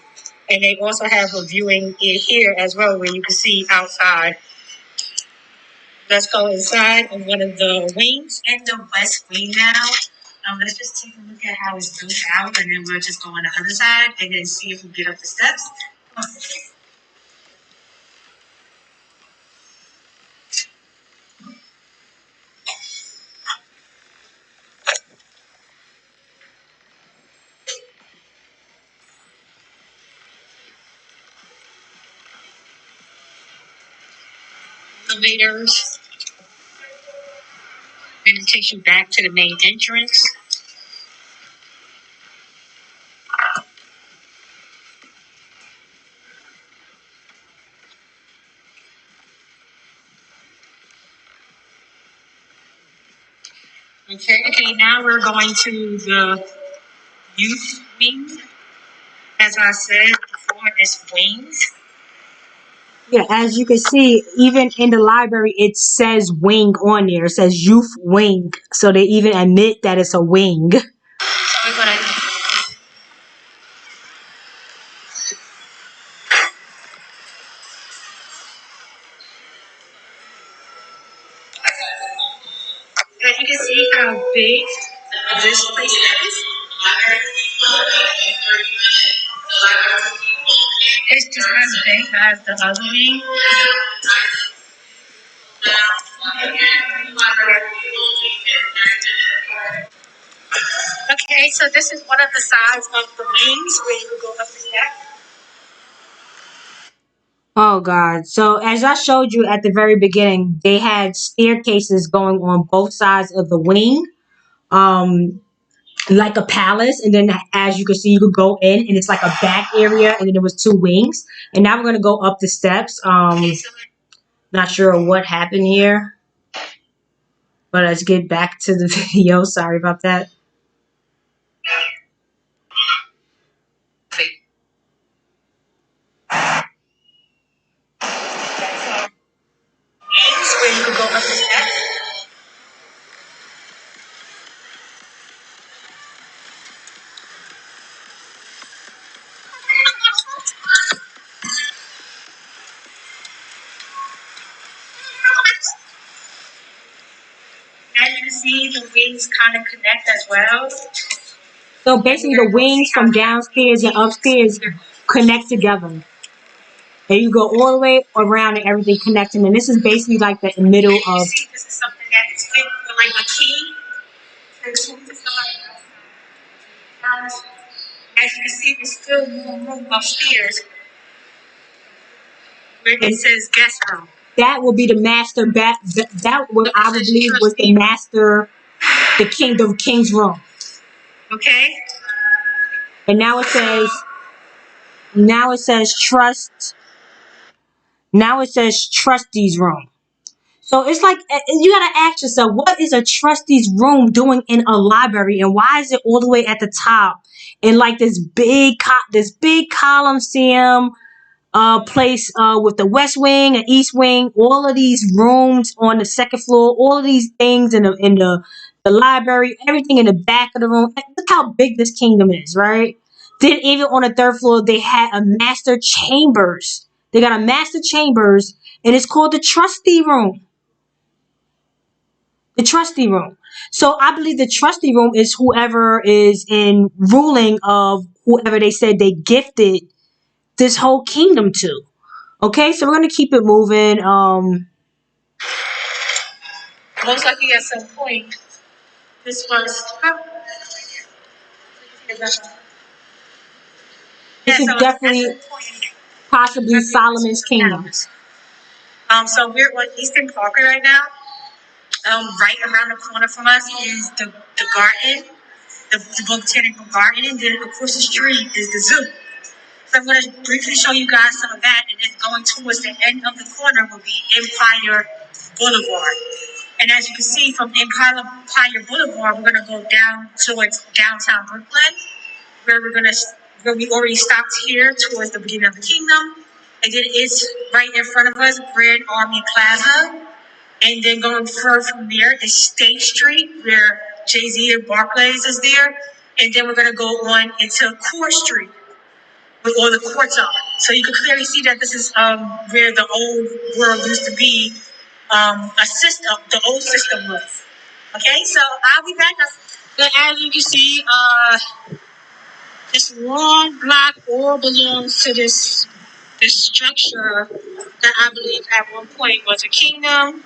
And they also have a viewing in here as well, where you can see outside. Let's go inside of one of the wings in the west wing now. Let's just take a look at how it's built out, and then we'll just go on the other side and then see if we get up the steps. Elevators. And it takes you back to the main entrance. Okay, now we're going to the youth wing. As I said before, it's wings. Yeah, as you can see, even in the library, it says wing on there. It says youth wing. So they even admit that it's a wing. So we're gonna. As you can see how big this place is. It's just as big as the other wing. Okay, so this is one of the sides of the wings where you go up the steps. Oh God. So as I showed you at the very beginning, they had staircases going on both sides of the wing. Like a palace, and then as you can see, you could go in and it's like a back area, and then there was two wings. And now we're gonna go up the steps. Not sure what happened here. But let's get back to the video. Sorry about that. Where you could go up the steps. As you can see, the wings kind of connect as well. So basically, the wings from downstairs and upstairs connect together. And you go all the way around and everything connecting. And this is basically like the middle You of. see, this is something that is fit for like a key. As you can see, there's still more room upstairs where it says guest room. That will be the master that what I would believe was the master, the king's room. Okay. And now it says Now it says trust. Now it says trustees room. So it's like you gotta ask yourself, what is a trustee's room doing in a library, and why is it all the way at the top in like this big coliseum place with the west wing and east wing, all of these rooms on the second floor, all of these things in the library, everything in the back of the room. Look how big this kingdom is, right? Then even on the third floor, they had a master chambers. They got a master chambers, and it's called the trustee room. The trustee room. So I believe the trustee room is whoever is in ruling of whoever they said they gifted this whole kingdom to. Okay, so we're gonna keep it moving. Most likely at some point, this was. This is definitely possibly Solomon's kingdom. So we're on Eastern Parker right now. Right around the corner from us is the garden, the botanical garden, and then across the street is the zoo. So I'm going to briefly show you guys some of that, and then going towards the end of the corner will be Empire Boulevard. And as you can see from Empire Boulevard, we're going to go down towards downtown Brooklyn, where we already stopped here towards the beginning of the kingdom. And then it's right in front of us, Grand Army Plaza. And then going further from there is State Street, where Jay-Z and Barclays is there. And then we're going to go on into Court Street, where all the courts are. So you can clearly see that this is where the old world used to be, a system, the old system was. Okay, so I'll be back. But as you can see, this long block all belongs to this structure that I believe at one point was a kingdom.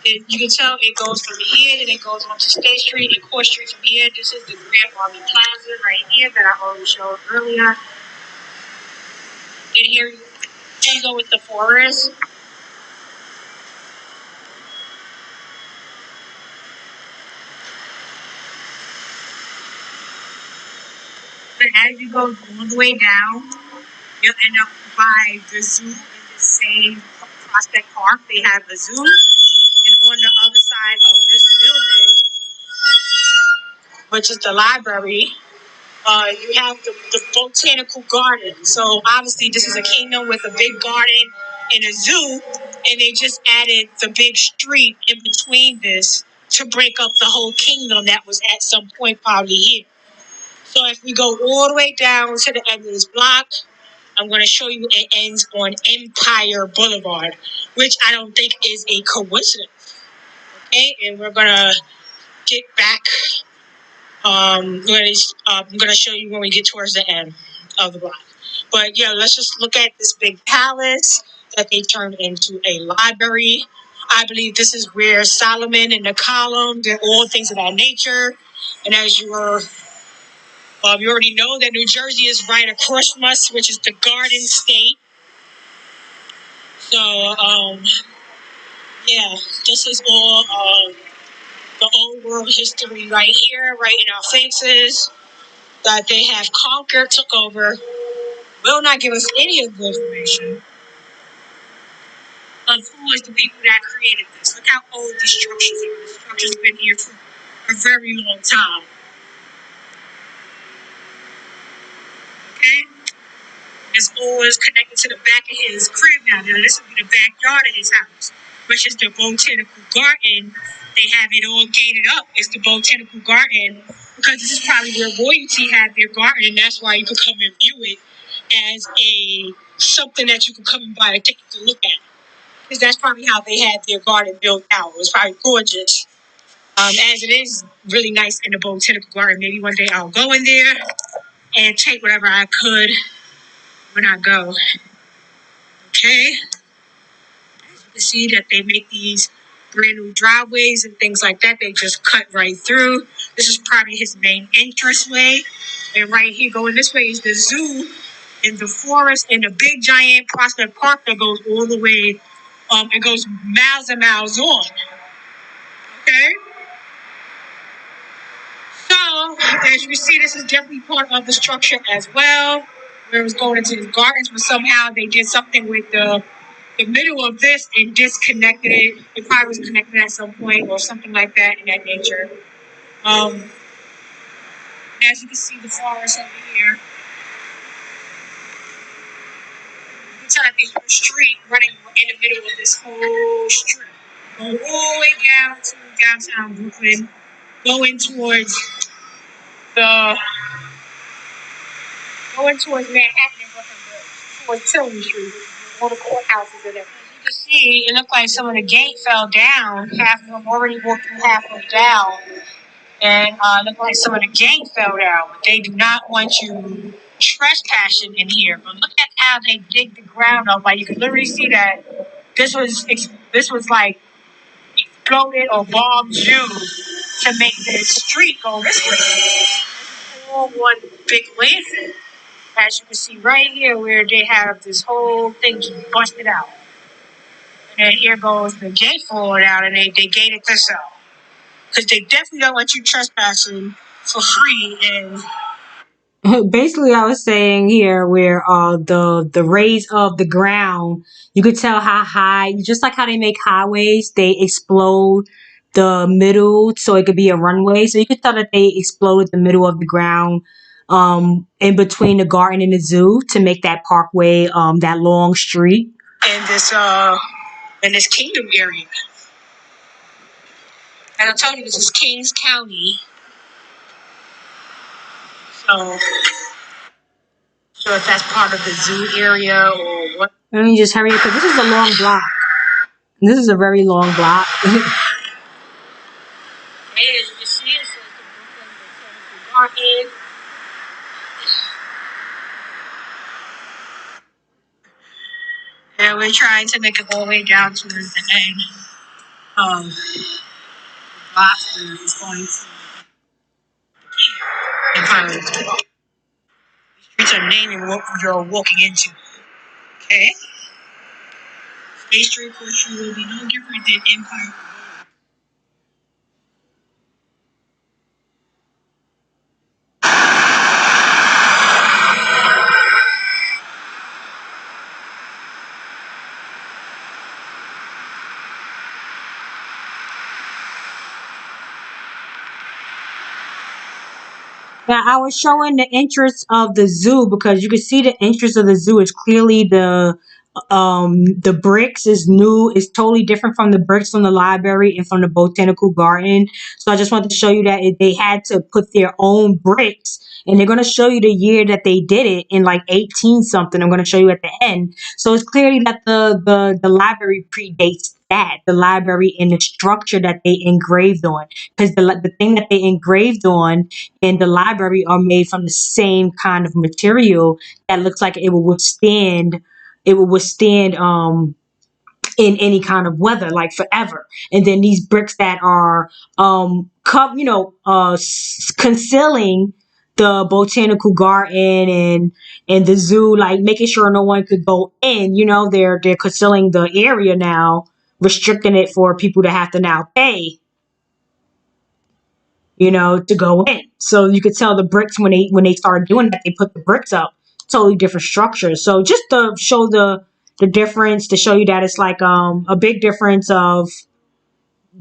You can tell it goes from here, and it goes on to State Street and Court Street from here. This is the Grand Army Plaza right here that I already showed earlier. And here you go with the forest. But as you go all the way down, you'll end up by the zoo in the same Prospect Park. They have a zoo. And on the other side of this building, which is the library, you have the Botanical Garden. So obviously this is a kingdom with a big garden and a zoo, and they just added the big street in between this to break up the whole kingdom that was at some point probably here. So if we go all the way down to the end of this block, I'm going to show you it ends on Empire Boulevard, which I don't think is a coincidence. Okay, and we're going to get back. I'm going to show you when we get towards the end of the block. But yeah, let's just look at this big palace that they turned into a library. I believe this is where Solomon and the columns and all things of that nature. And as you already know that New Jersey is right across from us, which is the Garden State. So, yeah, this is all the old world history right here, right in our faces, that they have conquered, took over, will not give us any of the information of who is the people that created this. Look how old these structures are. The structures have been here for a very long time. Okay? This all is connected to the back of his crib now. Now, this would be the backyard of his house, which is the Botanical Garden. They have it all gated up. It's the Botanical Garden because this is probably where royalty had their garden, and that's why you could come and view it as something that you could come and buy a ticket to look at. Because that's probably how they had their garden built out. It was probably gorgeous. As it is really nice in the Botanical Garden. Maybe one day I'll go in there and take whatever I could when I go. Okay? As you can see that they make these brand new driveways and things like that. They just cut right through. This is probably his main entrance way. And right here going this way is the zoo and the forest and the big giant Prospect Park that goes all the way. It goes miles and miles on. Okay? So as you can see, this is definitely part of the structure as well. Where it was going into the gardens, but somehow they did something with the middle of this and disconnected it. It probably was connected at some point or something like that in that nature. As you can see, the forest over here. You can tell that there's a street running in the middle of this whole strip. Go all the way down to downtown Brooklyn, going towards the Manhattan and Brooklyn Bridge, towards Tillman Street, all the courthouses and everything. As you can see, it looked like some of the gate fell down. Half of them already walked through half of them down. And it looked like some of the gate fell down. But they do not want you trespassing in here. But look at how they dig the ground up. Like you can literally see that this was like exploded or bombs used to make this street go this way. All one big landfill. As you can see right here where they have this whole thing just busted out. And then here goes the gate falling out and they gated this out. Because they definitely don't want you trespassing for free. And basically, I was saying here where the raise of the ground, you could tell how high, just like how they make highways, they explode the middle so it could be a runway. So you could tell that they exploded the middle of the ground in between the garden and the zoo to make that parkway that long street. In this kingdom area. And I told you this is Kings County. So if that's part of the zoo area or what. Let me just hurry up because this is a long block. This is a very long block. As you can see, it says the Brooklyn Botanical Garden. And we're trying to make it all the way down towards the end of the block where it's going to the streets are naming what you're walking into. Okay? State Street portion will be no different than Empire. Now, I was showing the entrance of the zoo because you can see the entrance of the zoo is clearly the bricks is new. It's totally different from the bricks from the library and from the botanical garden. So I just wanted to show you that they had to put their own bricks, and they're going to show you the year that they did it in like 18 something. I'm going to show you at the end. So it's clearly that the library predates that, the library and the structure that they engraved on, because the thing that they engraved on in the library are made from the same kind of material that looks like it will withstand in any kind of weather, like forever. And then these bricks that are concealing the botanical garden and the zoo, like making sure no one could go in. They're concealing the area now, restricting it for people to have to now pay, to go in. So you could tell the bricks when they started doing that, they put the bricks up, totally different structures. So just to show the difference, to show you that it's like a big difference of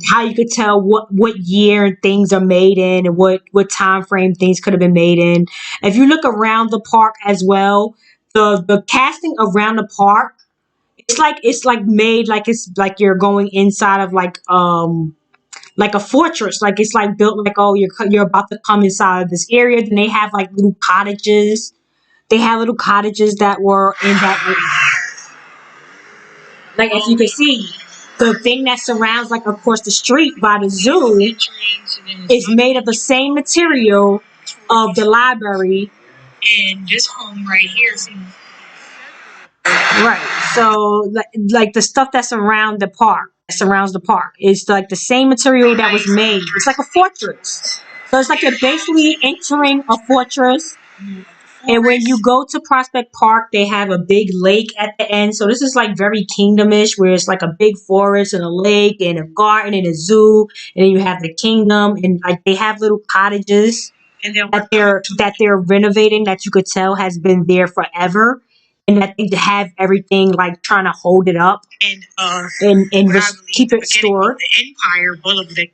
how you could tell what year things are made in and what time frame things could have been made in. If you look around the park as well, the casting around the park, it's like made like it's like you're going inside of like a fortress. Like it's like built like, oh, you're about to come inside of this area. Then they have like little cottages. They have little cottages that were in that. Like as you can see, the thing that surrounds like across the street by the zoo is made of the same material of the library. And this home right here seems right. So like the stuff that surrounds the park is like the same material that was made. It's like a fortress. So it's like you're basically entering a fortress. And when you go to Prospect Park, they have a big lake at the end. So this is like very kingdomish, where it's like a big forest and a lake and a garden and a zoo. And then you have the kingdom, and like they have little cottages. and then that they're renovating, that you could tell has been there forever, and that they have everything like trying to hold it up and keep it stored. The Empire Boulevard.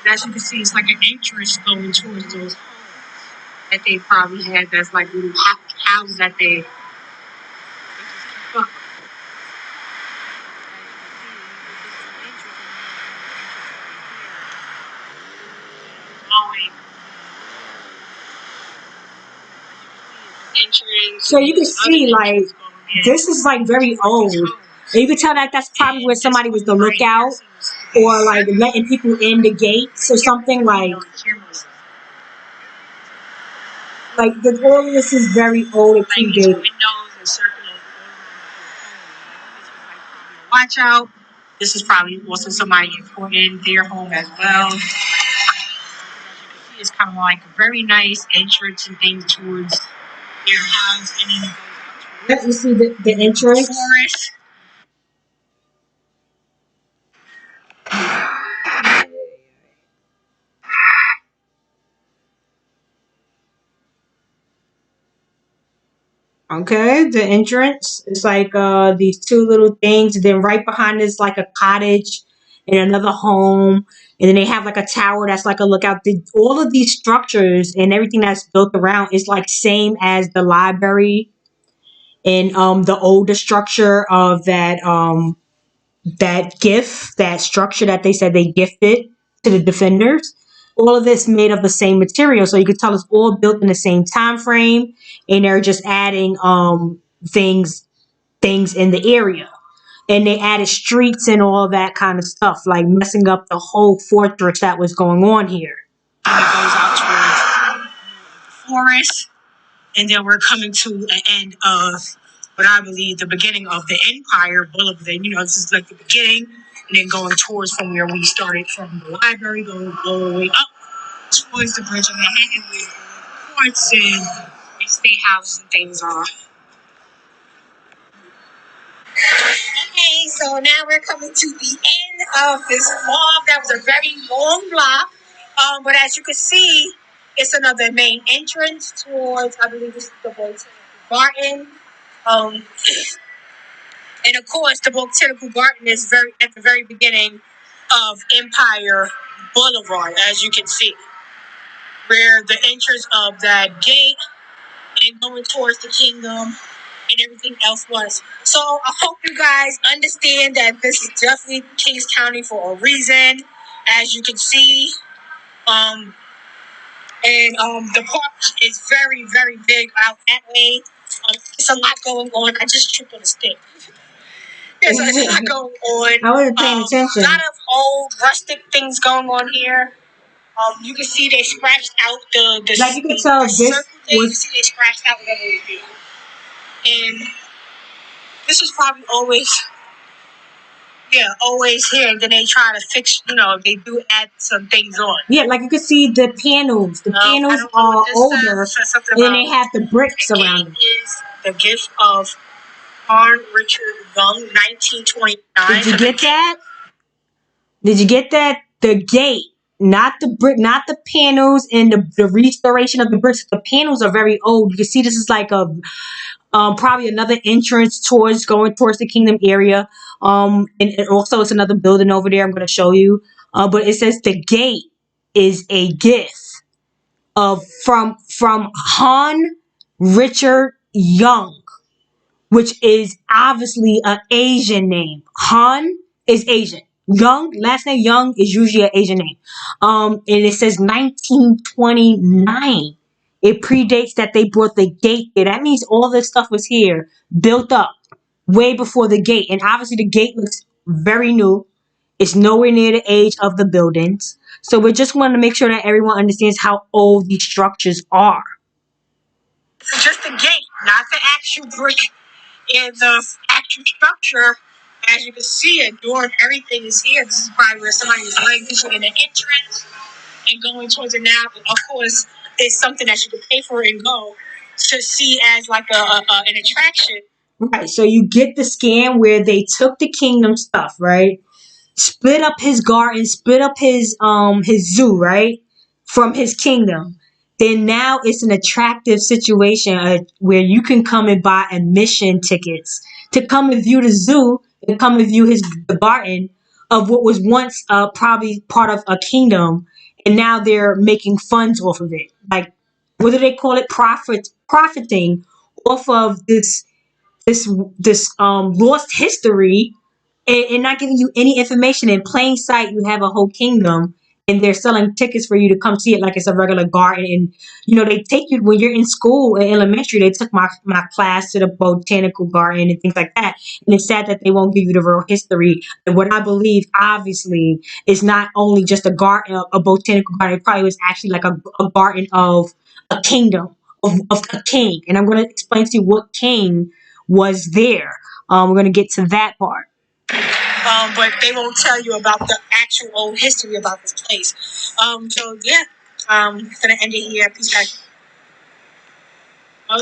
As you can see, it's like an entrance going towards those homes that they probably had. That's like little houses that they just keep up. So you can see, like, this is like very old. And you can tell that that's probably where somebody was the lookout, or like letting people in the gates or something. Like all of this is very old and predated. Watch out. This is probably also somebody in their home as well. It's kind of like a very nice entrance and things towards their house. And then let you see the entrance. Forest. Okay, the entrance is like these two little things, and then right behind is like a cottage and another home, and then they have like a tower that's like a lookout. All of these structures and everything that's built around is like same as the library and the older structure of that gift, that structure that they said they gifted to the defenders. All of this made of the same material, so you could tell it's all built in the same time frame, and they're just adding things in the area, and they added streets and all that kind of stuff, like messing up the whole fortress that was going on here. It goes out towards the forest, and then we're coming to an end of what I believe the beginning of the Empire Boulevard. You know, this is like the beginning, and then going towards from where we started from the library, going all the way up towards the bridge of Manhattan, where the courts and state houses and things are. Okay, so now we're coming to the end of this block. That was a very long block. But as you can see, it's another main entrance towards, I believe this is the Botanical Garden. And of course, the Botanical Garden is very at the very beginning of Empire Boulevard, as you can see, where the entrance of that gate and going towards the kingdom and everything else was. So I hope you guys understand that this is definitely Kings County for a reason, as you can see. The park is very, very big out that way. It's a lot going on. I just tripped on a stick. There's a lot going on. I wasn't paying attention. A lot of old rustic things going on here. You can see they scratched out the like you can tell this was. You see they scratched out whatever it is. And this is probably always here. And then they try to fix, they do add some things on. Yeah, like you can see the panels. The panels are older, and then they have the bricks around them. Is the gift of Arn Richard Young, 1929. Did you get that? Did you get that? The gate. Not the brick, not the panels and the restoration of the bricks. The panels are very old. You can see this is like a probably another entrance going towards the kingdom area. And also it's another building over there I'm going to show you. But it says the gate is a gift from Han Richard Young, which is obviously an Asian name. Han is Asian. Young, last name Young is usually an Asian name. And it says 1929. It predates that they brought the gate here. That means all this stuff was here, built up way before the gate. And obviously the gate looks very new. It's nowhere near the age of the buildings. So we just wanted to make sure that everyone understands how old these structures are. It's just the gate, not the actual brick and the actual structure. As you can see, a door and everything is here. This is probably where somebody is languishing in the entrance and going towards it now. But of course, it's something that you can pay for and go to see as like an attraction Right. So you get the scam where they took the kingdom stuff, right? Split up his garden, split up his zoo, right? From his kingdom. Then now it's an attractive situation where you can come and buy admission tickets to come and view the zoo and come and view his the garden of what was once probably part of a kingdom, and now they're making funds off of it. Like, what do they call it? Profiting off of this lost history, and not giving you any information. In plain sight you have a whole kingdom, and they're selling tickets for you to come see it like it's a regular garden. And they take you when you're in school in elementary. They took my class to the botanical garden and things like that, and it's sad that they won't give you the real history. And what I believe obviously is not only just a garden, a botanical garden. It probably was actually like a garden of a kingdom, of a king. And I'm going to explain to you what king was there. We're going to get to that part. But they won't tell you about the actual old history about this place. So yeah, gonna end it here. Peace, guys.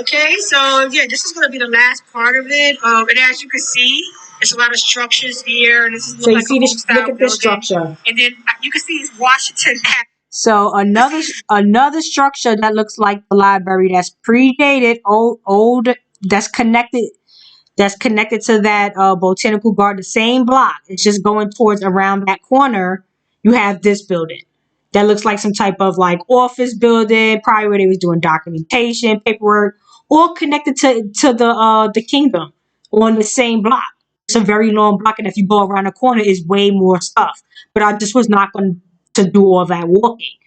Okay, so yeah, this is gonna be the last part of it. And as you can see, there's a lot of structures here, and this is look at this structure. And then you can see it's Washington. So another structure that looks like the library that's predated, old, that's connected to that botanical garden, the same block. It's just going towards around that corner. You have this building that looks like some type of like office building, probably where they was doing documentation, paperwork, all connected to the kingdom on the same block. It's a very long block, and if you go around the corner, it's way more stuff. But I just was not going to do all that walking.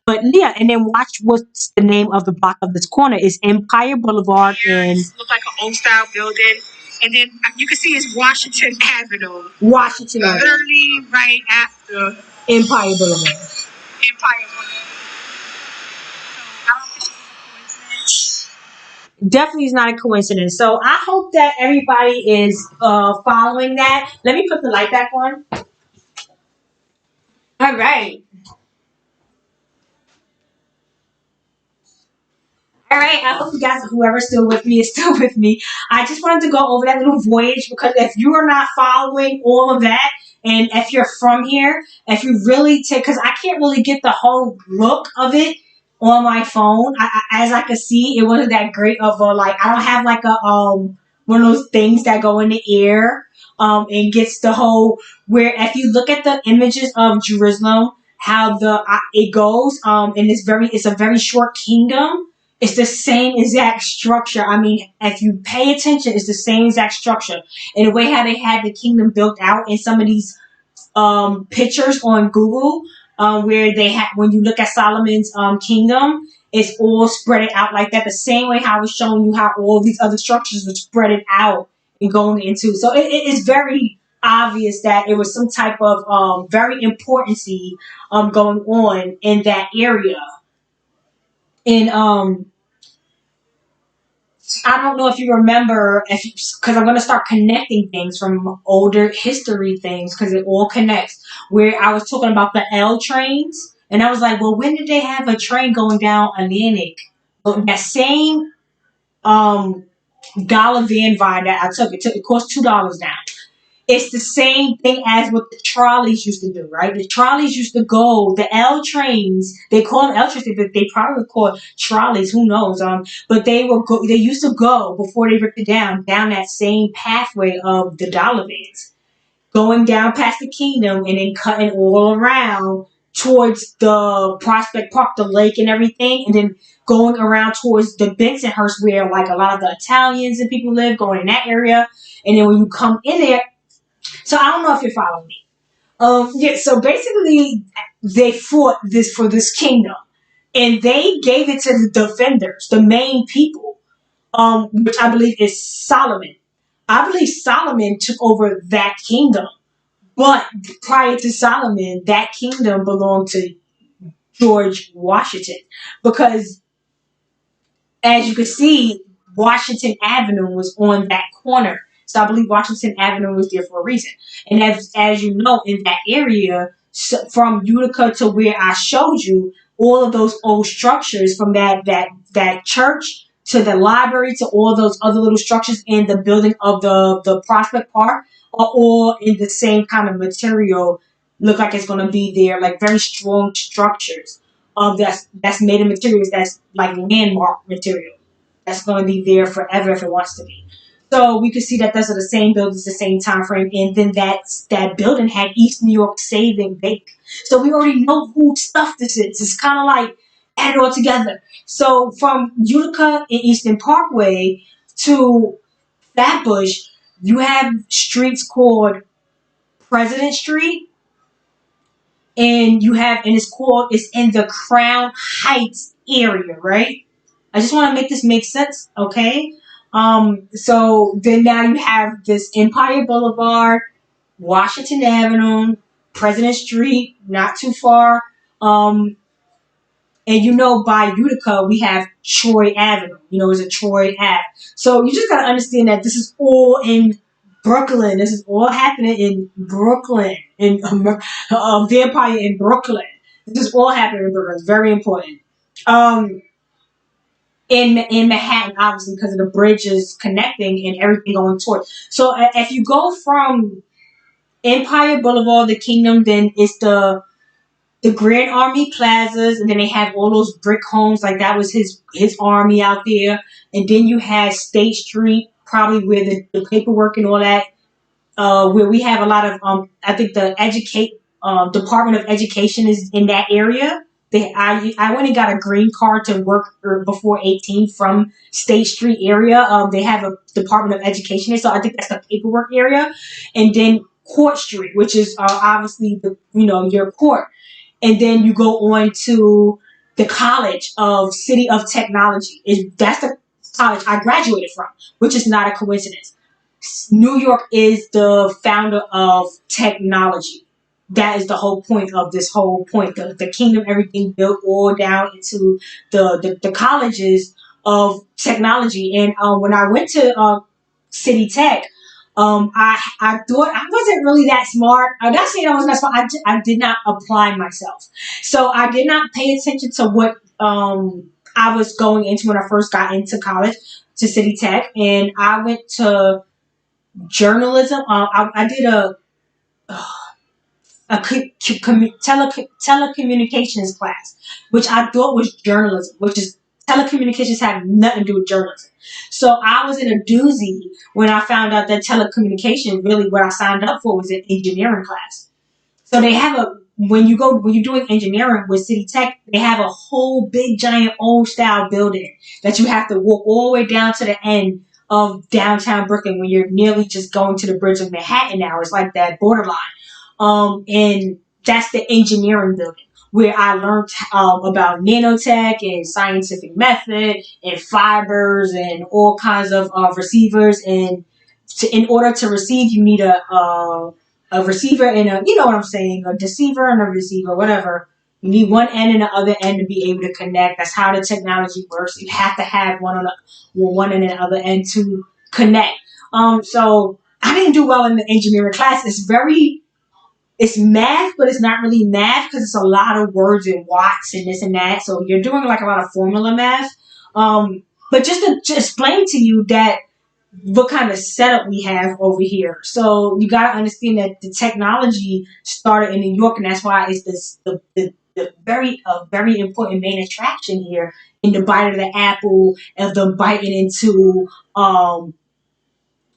But yeah, and then watch what's the name of the block of this corner is Empire Boulevard. And look like an old style building. And then you can see it's Washington Avenue. Washington Avenue. Literally right after Empire Boulevard. Empire Boulevard. So I don't think it's a coincidence. Definitely is not a coincidence. So I hope that everybody is following that. Let me put the light back on. All right. All right, I hope you guys, whoever's still with me, is still with me. I just wanted to go over that little voyage because if you are not following all of that, and if you're from here, if you really take, because I can't really get the whole look of it on my phone. As I could see, it wasn't that great of a like. I don't have like a one of those things that go in the air and gets the whole where if you look at the images of Jerusalem, how the it goes and it's a very short kingdom. It's the same exact structure. I mean, if you pay attention, it's the same exact structure. And the way how they had the kingdom built out in some of these pictures on Google, where they had when you look at Solomon's kingdom, it's all spread out like that. The same way how I was showing you how all these other structures were spread out and going into. So it is very obvious that it was some type of very importancy going on in that area. And I don't know if you remember, because I'm going to start connecting things from older history things because it all connects. Where I was talking about the L trains, and I was like, well, when did they have a train going down Atlantic? Well, that same dollar van ride that I took, it cost $2 now. It's the same thing as what the trolleys used to do, right? The trolleys used to go, the L trains, they call them L trains, but they probably would call trolleys, who knows? But they used to go before they ripped it down that same pathway of the dollar vans, going down past the kingdom and then cutting all around towards the Prospect Park, the lake and everything, and then going around towards the Bensonhurst where like a lot of the Italians and people live, going in that area. And then when you come in there, so I don't know if you're following me. Yeah. So basically, they fought this for this kingdom, and they gave it to the defenders, the main people, which I believe is Solomon. I believe Solomon took over that kingdom, but prior to Solomon, that kingdom belonged to George Washington, because as you can see, Washington Avenue was on that corner. So I believe Washington Avenue was there for a reason. And as you know, in that area, from Utica to where I showed you, all of those old structures from that church to the library to all those other little structures and the building of the Prospect Park are all in the same kind of material. Look like it's going to be there, like very strong structures. That's made of materials that's like landmark material. That's going to be there forever if it wants to be. So we could see that those are the same buildings, the same time frame, and then that building had East New York Saving Bank. So we already know who stuff this is. It's kind of like add it all together. So from Utica and Eastern Parkway to Flatbush, you have streets called President Street, and it's in the Crown Heights area, right? I just want to make this make sense, okay? So then now you have this Empire Boulevard, Washington Avenue, President Street, not too far. Um, and by Utica, we have Troy Avenue. It's a Troy Ave. So you just got to understand that this is all in Brooklyn. This is all happening in Brooklyn, in Vampire in Brooklyn. This is all happening in Brooklyn. It's very important. Um, in Manhattan, obviously, because of the bridges connecting and everything going toward. So if you go from Empire Boulevard, the Kingdom, then it's the Grand Army Plazas, and then they have all those brick homes, like that was his army out there. And then you had State Street, probably where the paperwork and all that, where we have a lot of I think the Department of Education is in that area. I went and got a green card to work before 18 from State Street area. They have a Department of Education there, so I think that's the paperwork area. And then Court Street, which is obviously your court. And then you go on to the College of City of Technology. That's the college I graduated from, which is not a coincidence. New York is the founder of technology. That is the whole point of this whole point. The kingdom, everything built all down into the colleges of technology. And when I went to City Tech, I thought I wasn't really that smart. I'm not saying I was not smart. I did not apply myself. So I did not pay attention to what I was going into when I first got into college to City Tech. And I went to journalism. I did telecommunications class, which I thought was journalism, which is telecommunications had nothing to do with journalism. So I was in a doozy when I found out that telecommunications really what I signed up for was an engineering class. So they have when you're doing engineering with City Tech, they have a whole big giant old style building that you have to walk all the way down to the end of downtown Brooklyn when you're nearly just going to the bridge of Manhattan now. It's like that borderline. And that's the engineering building where I learned about nanotech and scientific method and fibers and all kinds of receivers. And in order to receive, you need a receiver and what I'm saying, a deceiver and a receiver, whatever. You need one end and the other end to be able to connect. That's how the technology works. You have to have one and the other end to connect. So I didn't do well in the engineering class. It's math, but it's not really math because it's a lot of words and watts and this and that. So you're doing like a lot of formula math. But just to explain to you that what kind of setup we have over here. So you got to understand that the technology started in New York, and that's why it's the very important main attraction here in the bite of the apple of them biting into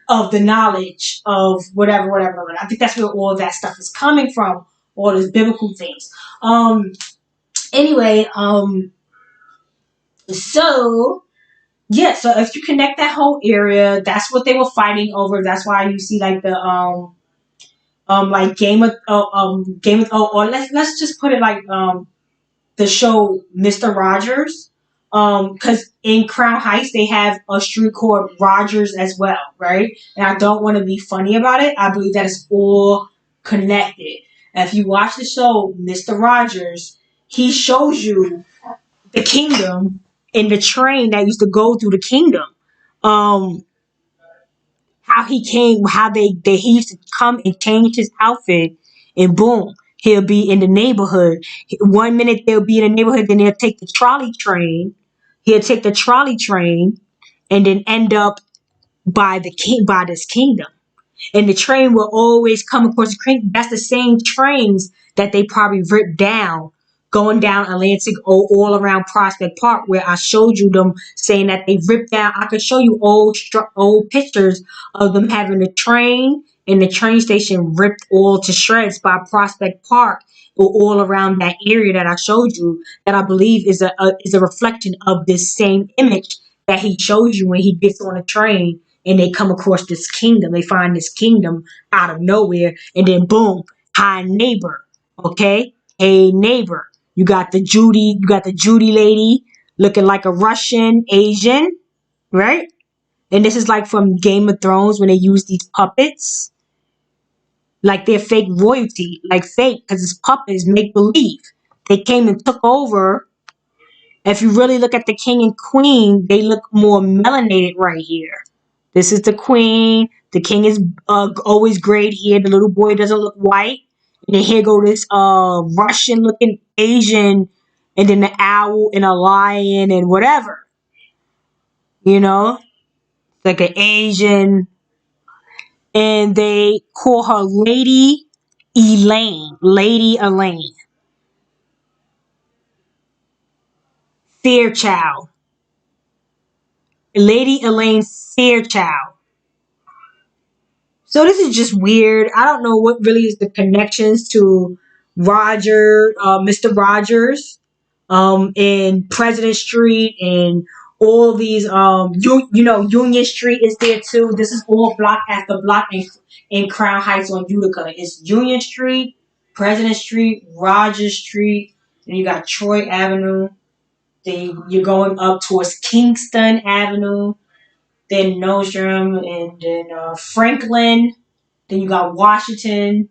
of the knowledge of whatever. I think that's where all of that stuff is coming from, all those biblical things. Anyway, so yeah, so if you connect that whole area, that's what they were fighting over. That's why you see like the like Game of or let's just put it like the show Mr. Rogers. Because in Crown Heights they have a street called Rogers as well, right? And I don't want to be funny about it. I believe that it's all connected. And if you watch the show Mr. Rogers, he shows you the kingdom in the train that used to go through the kingdom. Um, how he came, how he used to come and change his outfit, and boom, he'll be in the neighborhood. 1 minute they'll be in the neighborhood, then they'll take the trolley train He'll take the trolley train and then end up by this kingdom. And the train will always come across the creek. That's the same trains that they probably ripped down going down Atlantic all around Prospect Park, where I showed you them saying that they ripped down. I could show you old pictures of them having the train and the train station ripped all to shreds by Prospect Park or all around that area that I showed you, that I believe is a reflection of this same image that he shows you when he gets on a train and they come across this kingdom. They find this kingdom out of nowhere, and then boom, hi neighbor. Okay? Hey neighbor. You got the Judy lady looking like a Russian Asian, right? And this is like from Game of Thrones when they use these puppets. Like they're fake royalty, like fake, because it's puppets, make believe. They came and took over. If you really look at the king and queen, they look more melanated right here. This is the queen. The king is always grayed here. The little boy doesn't look white. And then here go this Russian looking Asian, and then the owl and a lion and whatever. You know, like an Asian, and they call her Lady Elaine. Lady Elaine, Fairchild. Lady Elaine Fairchild. So this is just weird. I don't know what really is the connections to Mr. Rogers, and President Street, and all these, Union Street is there too. This is all block after block in Crown Heights on Utica. It's Union Street, President Street, Rogers Street, and you got Troy Avenue. Then you're going up towards Kingston Avenue, then Nostrum, and then Franklin. Then you got Washington,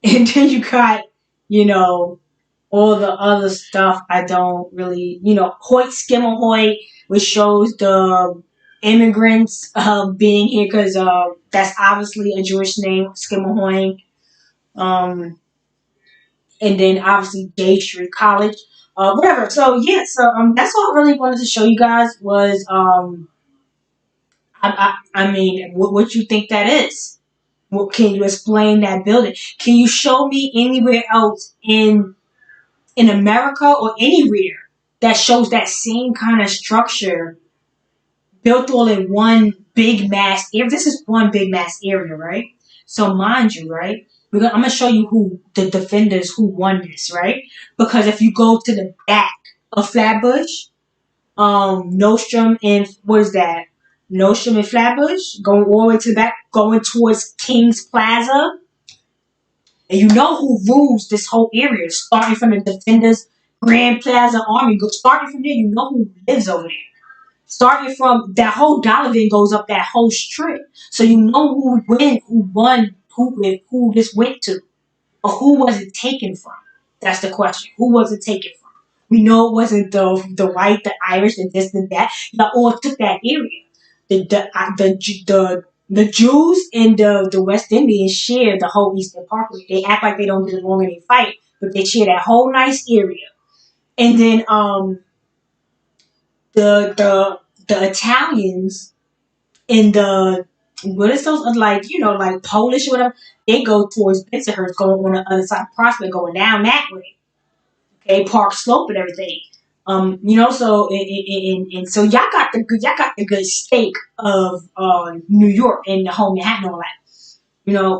and then you got, you know, all the other stuff. I don't really, Hoyt Skimmerhoyt, which shows the immigrants being here because that's obviously a Jewish name, Skimmerhoyt. And then obviously Day Street College, whatever. So yeah, that's all I really wanted to show you guys was I mean, what you think that is? Can you explain that building? Can you show me anywhere else in America or anywhere that shows that same kind of structure built all in one big mass area? This is one big mass area, right? So mind you, right? I'm gonna show you who the defenders who won this, right? Because if you go to the back of Flatbush, Nostrum and what is that? Nostrum and Flatbush, going all the way to the back, going towards King's Plaza. And you know who rules this whole area, starting from the Defenders, Grand Plaza Army. Starting from there, you know who lives over there. Starting from that whole dollar bin goes up that whole strip. So you know who this went to. Or who was it taken from? That's the question. Who was it taken from? We know it wasn't the white, the Irish, the this, and that. Y'all all took that area. The Jews and the West Indians share the whole Eastern Parkway. They act like they don't get along and they fight, but they share that whole nice area. And then the Italians and the what is those like like Polish or whatever, they go towards Bensonhurst, going on the other side of Prospect, going down that way. Okay, Park Slope and everything. So and so y'all got the good steak of New York and the whole Manhattan and all that.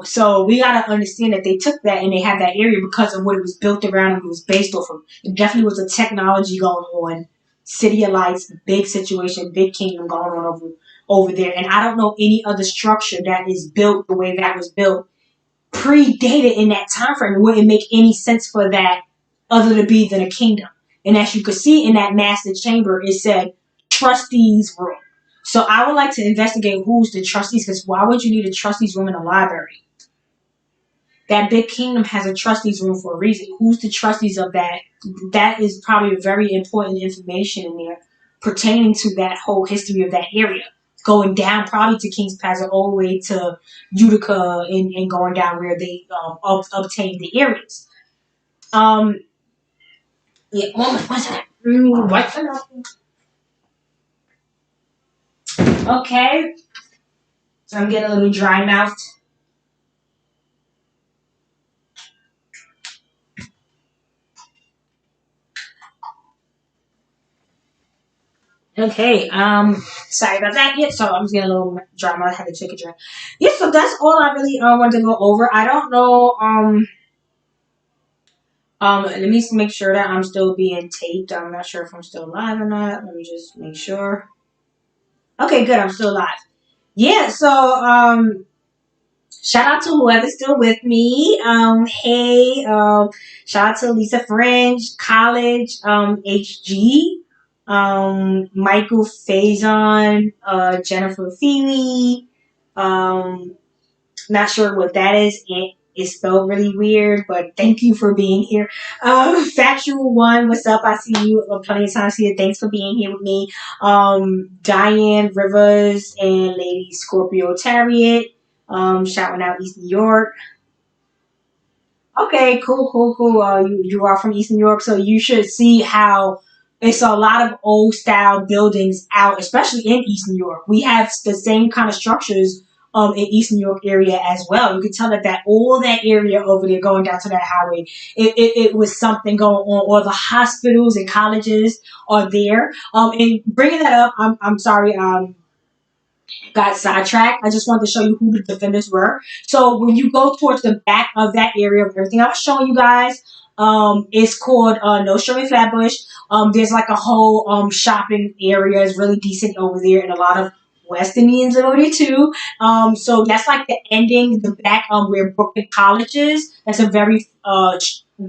So we gotta understand that they took that and they had that area because of what it was built around and it was based off of. It definitely was a technology going on, City of Lights, big situation, big kingdom going on over there. And I don't know any other structure that is built the way that was built, predated in that time frame. It wouldn't make any sense for that other to be than a kingdom. And as you could see in that master chamber, it said trustees room. So I would like to investigate who's the trustees, because why would you need a trustees room in a library? That big kingdom has a trustees room for a reason. Who's the trustees of that? That is probably very important information in there pertaining to that whole history of that area. Going down probably to King's Plaza all the way to Utica and going down where they obtained the areas. Yeah, one second. What? Okay, so I'm getting a little dry mouth. Okay, sorry about that. Yeah, so I'm just getting a little dry mouth. I had to take a drink. Yeah, so that's all I really wanted to go over. I don't know. Let me just make sure that I'm still being taped. I'm not sure if I'm still live or not. Let me just make sure. Okay, good. I'm still live. Yeah, so shout out to whoever's still with me. Hey, shout out to Lisa Fringe, College, HG, Michael Faison, Jennifer Feely, um, not sure what that is. It's spelled really weird, but thank you for being here. Factual One, what's up? I see you plenty of times here. Thanks for being here with me. Diane Rivers and Lady Scorpio Chariot. Shouting out East New York. Okay, cool. You are from East New York, so you should see how it's a lot of old style buildings out, especially in East New York. We have the same kind of structures in East New York area as well. You can tell that all that area over there going down to that highway, it was something going on. Or the hospitals and colleges are there. And bringing that up, I'm sorry. Got sidetracked. I just wanted to show you who the defenders were. So when you go towards the back of that area of everything I was showing you guys, it's called Nostrum and Flatbush. There's like a whole shopping area. It's really decent over there, and a lot of West Indians live over there too. So that's like the ending, the back where Brooklyn College is. That's a very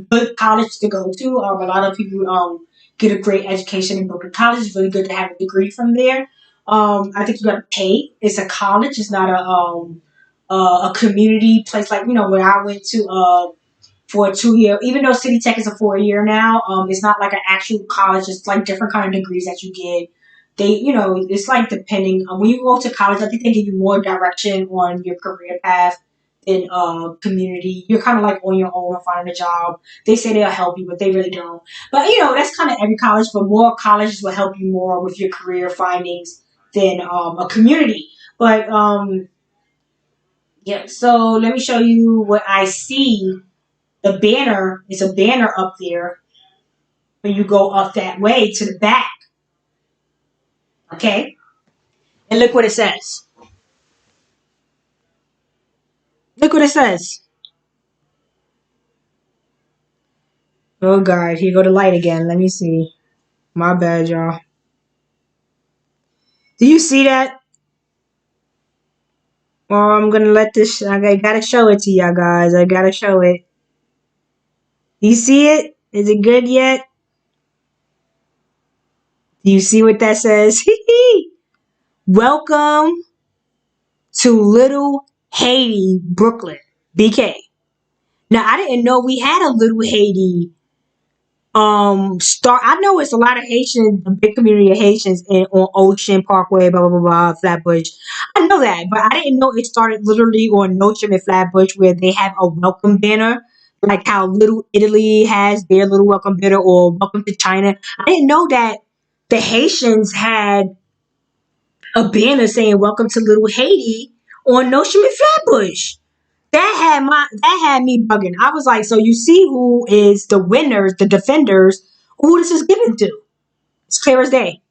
good college to go to. A lot of people get a great education in Brooklyn College. It's really good to have a degree from there. I think you got to pay. It's a college. It's not a community place like when I went to for a 2 year. Even though City Tech is a 4 year now, it's not like an actual college. It's like different kind of degrees that you get. They it's like depending when you go to college. I think they give you more direction on your career path than community. You're kind of like on your own finding a job. They say they'll help you, but they really don't. But that's kind of every college. But more colleges will help you more with your career findings than a community. But yeah, so let me show you what I see. The banner is a banner up there when you go up that way to the back. Okay? And look what it says. Look what it says. Oh God, here go the light again. Let me see. My bad, y'all. Do you see that? Well, I'm gonna let this. I gotta show it to y'all guys. I gotta show it. You see it? Is it good yet? Do you see what that says? Welcome to Little Haiti, Brooklyn, BK. Now I didn't know we had a Little Haiti start. I know it's a lot of Haitians, a big community of Haitians on Ocean Parkway, blah blah blah blah, Flatbush. I know that, but I didn't know it started literally on Nostrum and Flatbush, where they have a welcome banner, like how Little Italy has their little welcome banner, or Welcome to China. I didn't know that the Haitians had a banner saying "Welcome to Little Haiti" on Nostrum and Flatbush. That had me bugging. I was like, so you see who is the winners, the defenders, who this is given to. It's clear as day.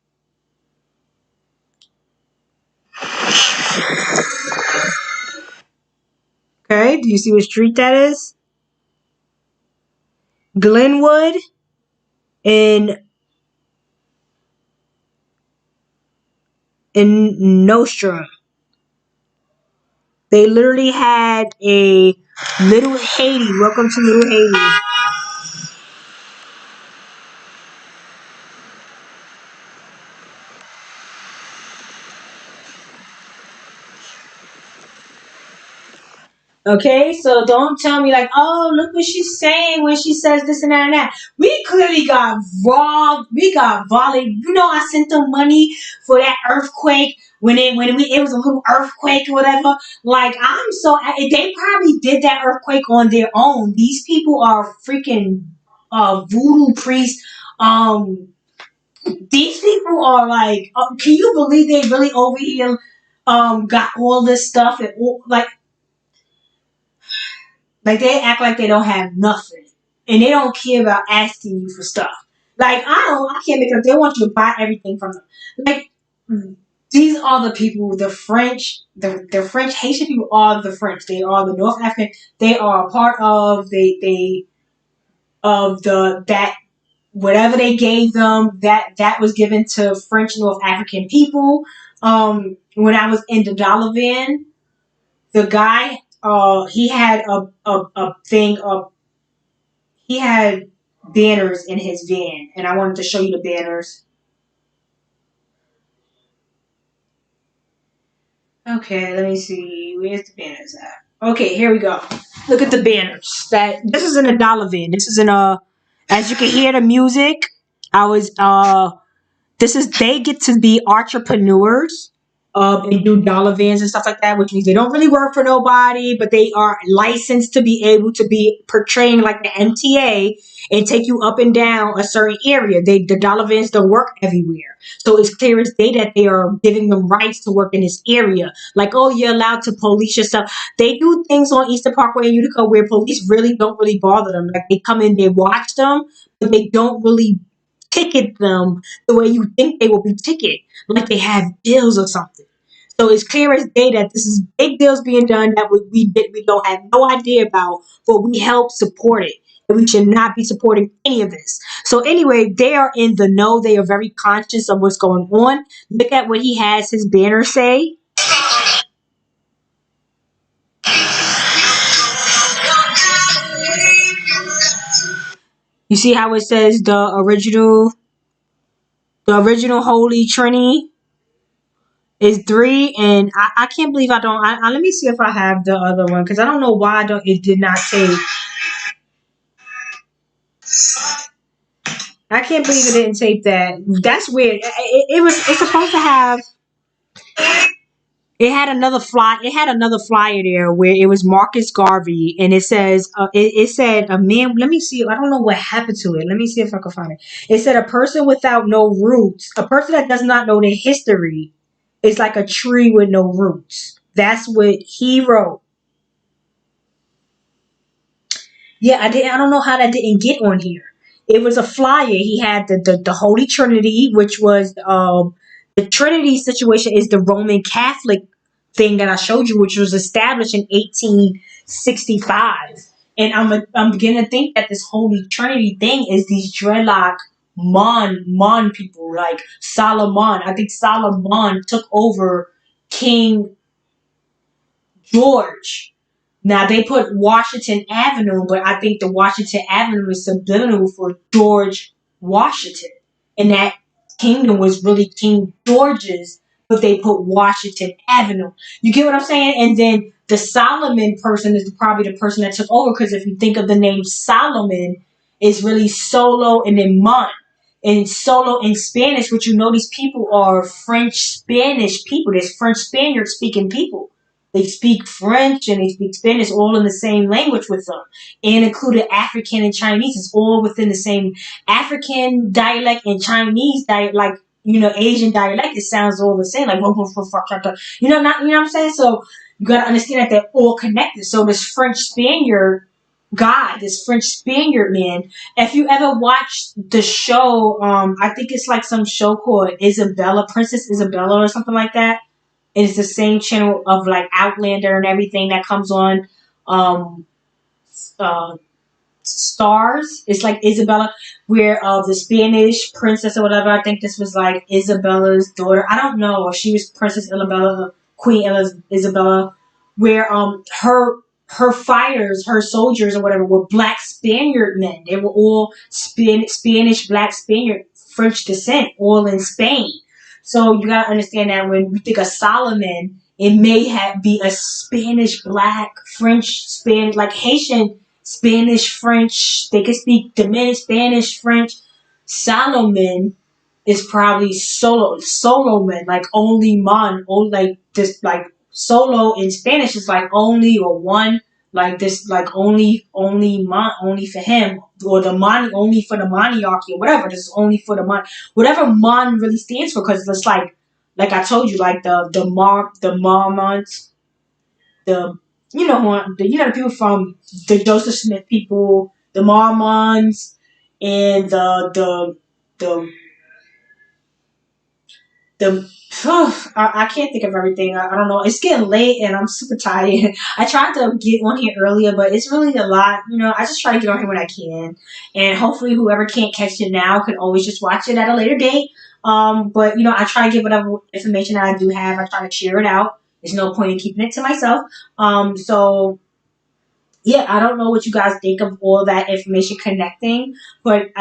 Okay, do you see what street that is? Glenwood in Nostrum. They literally had a Little Haiti. Welcome to Little Haiti. Okay, so don't tell me like, oh, look what she's saying when she says this and that and that. We clearly got robbed. We got volleyed. I sent them money for that earthquake it was a little earthquake or whatever. Like they probably did that earthquake on their own. These people are freaking voodoo priests. These people are like, can you believe they really over here got all this stuff and all, like they act like they don't have nothing, and they don't care about asking you for stuff. Like I can't make it up. They want you to buy everything from them. Like these are the people, the French, the French Haitian people are the French. They are the North African. They are a part of they of the that whatever they gave them that was given to French North African people. When I was in the dollar van, the guy he had a thing of he had banners in his van, and I wanted to show you the banners. Okay, let me see. Where's the banners at? Okay, here we go. Look at the banners. That this is in a dollar van. This is in a. As you can hear the music, I was this is they get to be entrepreneurs and do dollar vans and stuff like that, which means they don't really work for nobody, but they are licensed to be able to be portraying like the MTA and take you up and down a certain area. The dollar vans don't work everywhere. So it's clear as day that they are giving them rights to work in this area. Like, oh, you're allowed to police yourself. They do things on Eastern Parkway in Utica where police really don't really bother them. Like they come in, they watch them, but they don't really ticket them the way you think they will be ticketed, like they have deals or something. So it's clear as day that this is big deals being done that we don't have no idea about, but we help support it. And we should not be supporting any of this. So anyway, they are in the know. They are very conscious of what's going on. Look at what he has his banner say. You see how it says the original Holy Trinity is three, and I can't believe I don't. Let me see if I have the other one because I don't know why I don't. It did not say. I can't believe it didn't tape that. That's weird. It was. It's supposed to have. It had another fly. It had another flyer there where it was Marcus Garvey, and it says. It said a man. Let me see. I don't know what happened to it. Let me see if I can find it. It said a person without no roots, a person that does not know their history, is like a tree with no roots. That's what he wrote. Yeah, I did. I don't know how that didn't get on here. It was a flyer. He had the Holy Trinity, which was the Trinity situation is the Roman Catholic thing that I showed you, which was established in 1865. And I'm beginning to think that this Holy Trinity thing is these dreadlock Mon people like Solomon. I think Solomon took over King George. Now they put Washington Avenue, but I think the Washington Avenue is subliminal for George Washington. And that kingdom was really King George's, but they put Washington Avenue. You get what I'm saying? And then the Solomon person is probably the person that took over because if you think of the name Solomon, it's really solo and then mon. And solo in Spanish, which you know these people are French Spanish people. There's French Spaniard speaking people. They speak French and they speak Spanish all in the same language with them. And included African and Chinese. It's all within the same African dialect and Chinese dialect, like, you know, Asian dialect. It sounds all the same. Like, you know, not, you know what I'm saying? So you got to understand that they're all connected. So this French Spaniard guy, this French Spaniard man, if you ever watched the show, I think it's like some show called Isabella, Princess Isabella or something like that. It's the same channel of like Outlander and everything that comes on um uh Stars. It's like Isabella, where the Spanish princess or whatever. I think this was like Isabella's daughter. I don't know if she was Princess Isabella, Isabella, where her fighters, her soldiers or whatever were black Spaniard men. They were all Spanish, black Spaniard, French descent, all in Spain. So you gotta understand that when we think of Solomon, it may be a Spanish, black, French, Spanish, like Haitian, Spanish, French. They can speak Dominican, Spanish, French. Solomon is probably Solomon, like only man, only like this, like solo in Spanish is like only or one. like this, like only for him, or the Mon only for the monarchy or whatever. This is only for the Mon, whatever Mon really stands for, because it's like I told you, like the Mormons, the the people from the Joseph Smith people, the Mormons, and the the I can't think of everything. I don't know. It's getting late and I'm super tired. I tried to get on here earlier, but it's really a lot. I just try to get on here when I can, and hopefully whoever can't catch it now can always just watch it at a later date. But I try to get whatever information that I do have. I try to share it out. There's no point in keeping it to myself. So yeah, I don't know what you guys think of all that information connecting, but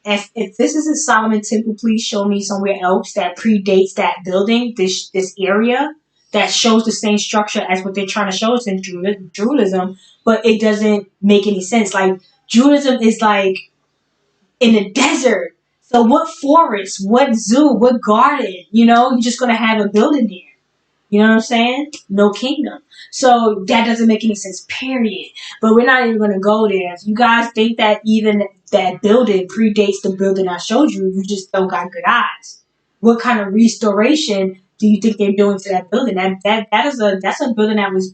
if this is in Solomon Temple, please show me somewhere else that predates that building, this area that shows the same structure as what they're trying to show us in Judaism, but it doesn't make any sense. Like Judaism is like in the desert. So what forest, what zoo, what garden? You're just gonna have a building there. You know what I'm saying? No kingdom. So that doesn't make any sense, period. But we're not even going to go there. If you guys think that even that building predates the building I showed you, you just don't got good eyes. What kind of restoration do you think they're doing to that building? That's a building that was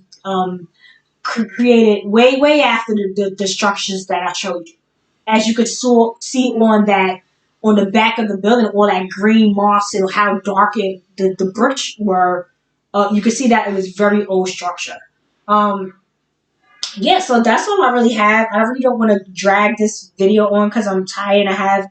created way after the structures that I showed you. As you could see on the back of the building, all that green moss and how dark the bricks were, you could see that it was very old structure. Um, yeah, so that's all I really have. I really don't want to drag this video on because I'm tired. I have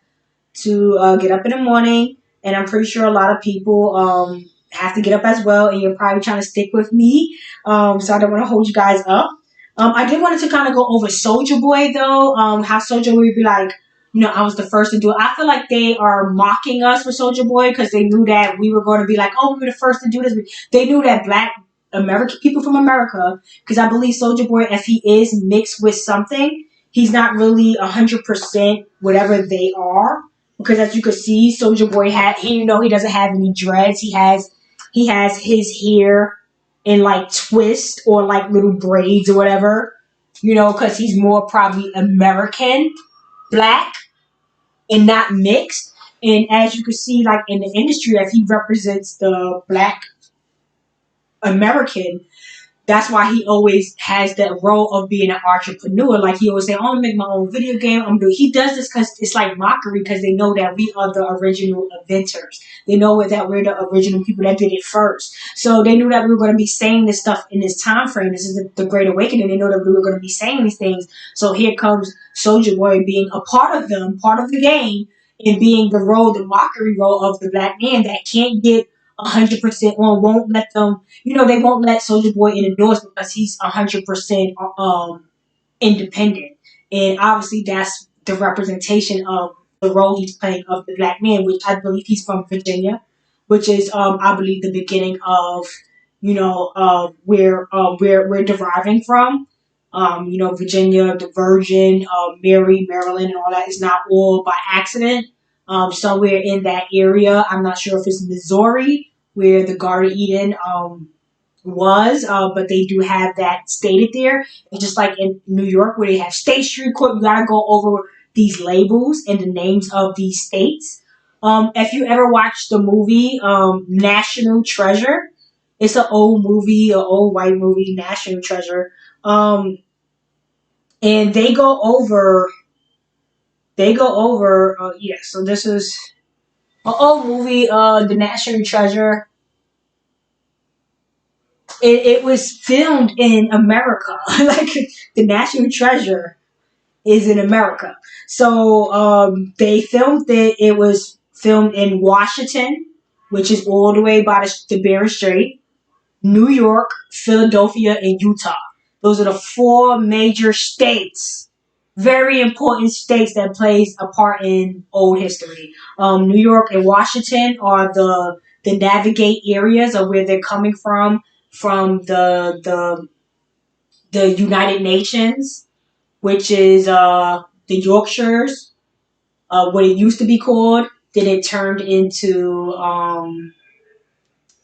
to get up in the morning, and I'm pretty sure a lot of people have to get up as well, and you're probably trying to stick with me. So I don't want to hold you guys up. I did want to kind of go over Soldier Boy though. How Soldier Boy would be like, I was the first to do it. I feel like they are mocking us for Soldier Boy because they knew that we were going to be like, oh, we were the first to do this. They knew that Black American people from America, because I believe Soldier Boy, if he is mixed with something, he's not really 100% whatever they are, because as you could see, Soldier Boy he doesn't have any dreads. He has his hair in like twists or like little braids or whatever, because he's more probably American Black and not mixed. And as you can see, like in the industry, if he represents the Black American, that's why he always has that role of being an entrepreneur. Like he always say, "Oh, I'm gonna make my own video game. I'm doing." He does this because it's like mockery, because they know that we are the original inventors. They know that we're the original people that did it first. So they knew that we were going to be saying this stuff in this time frame. This is the Great Awakening. They know that we were going to be saying these things. So here comes Soldier Boy being a part of them, part of the game, and being the mockery role of the Black man that can't get 100% on, won't let them, they won't let Soldier Boy in the doors because he's 100% independent. And obviously that's the representation of the role he's playing of the Black man, which I believe he's from Virginia, which is, I believe, the beginning of, where we're deriving from. Virginia, the Virgin, Mary, Maryland, and all that is not all by accident. Somewhere in that area, I'm not sure if it's Missouri, where the Garden of Eden was, but they do have that stated there. It's just like in New York, where they have State Street Court. You gotta go over these labels and the names of these states. If you ever watched the movie National Treasure, it's an old movie, an old white movie, National Treasure. And they go over. Yeah. So this is an old movie, The National Treasure. It was filmed in America. Like the National Treasure is in America. So they filmed it. It was filmed in Washington, which is all the way by the Bering Strait, New York, Philadelphia, and Utah. Those are the four major states, very important states that plays a part in old history. New York and Washington are the navigate areas of where they're coming from the United Nations, which is the Yorkshires, what it used to be called. Then it turned into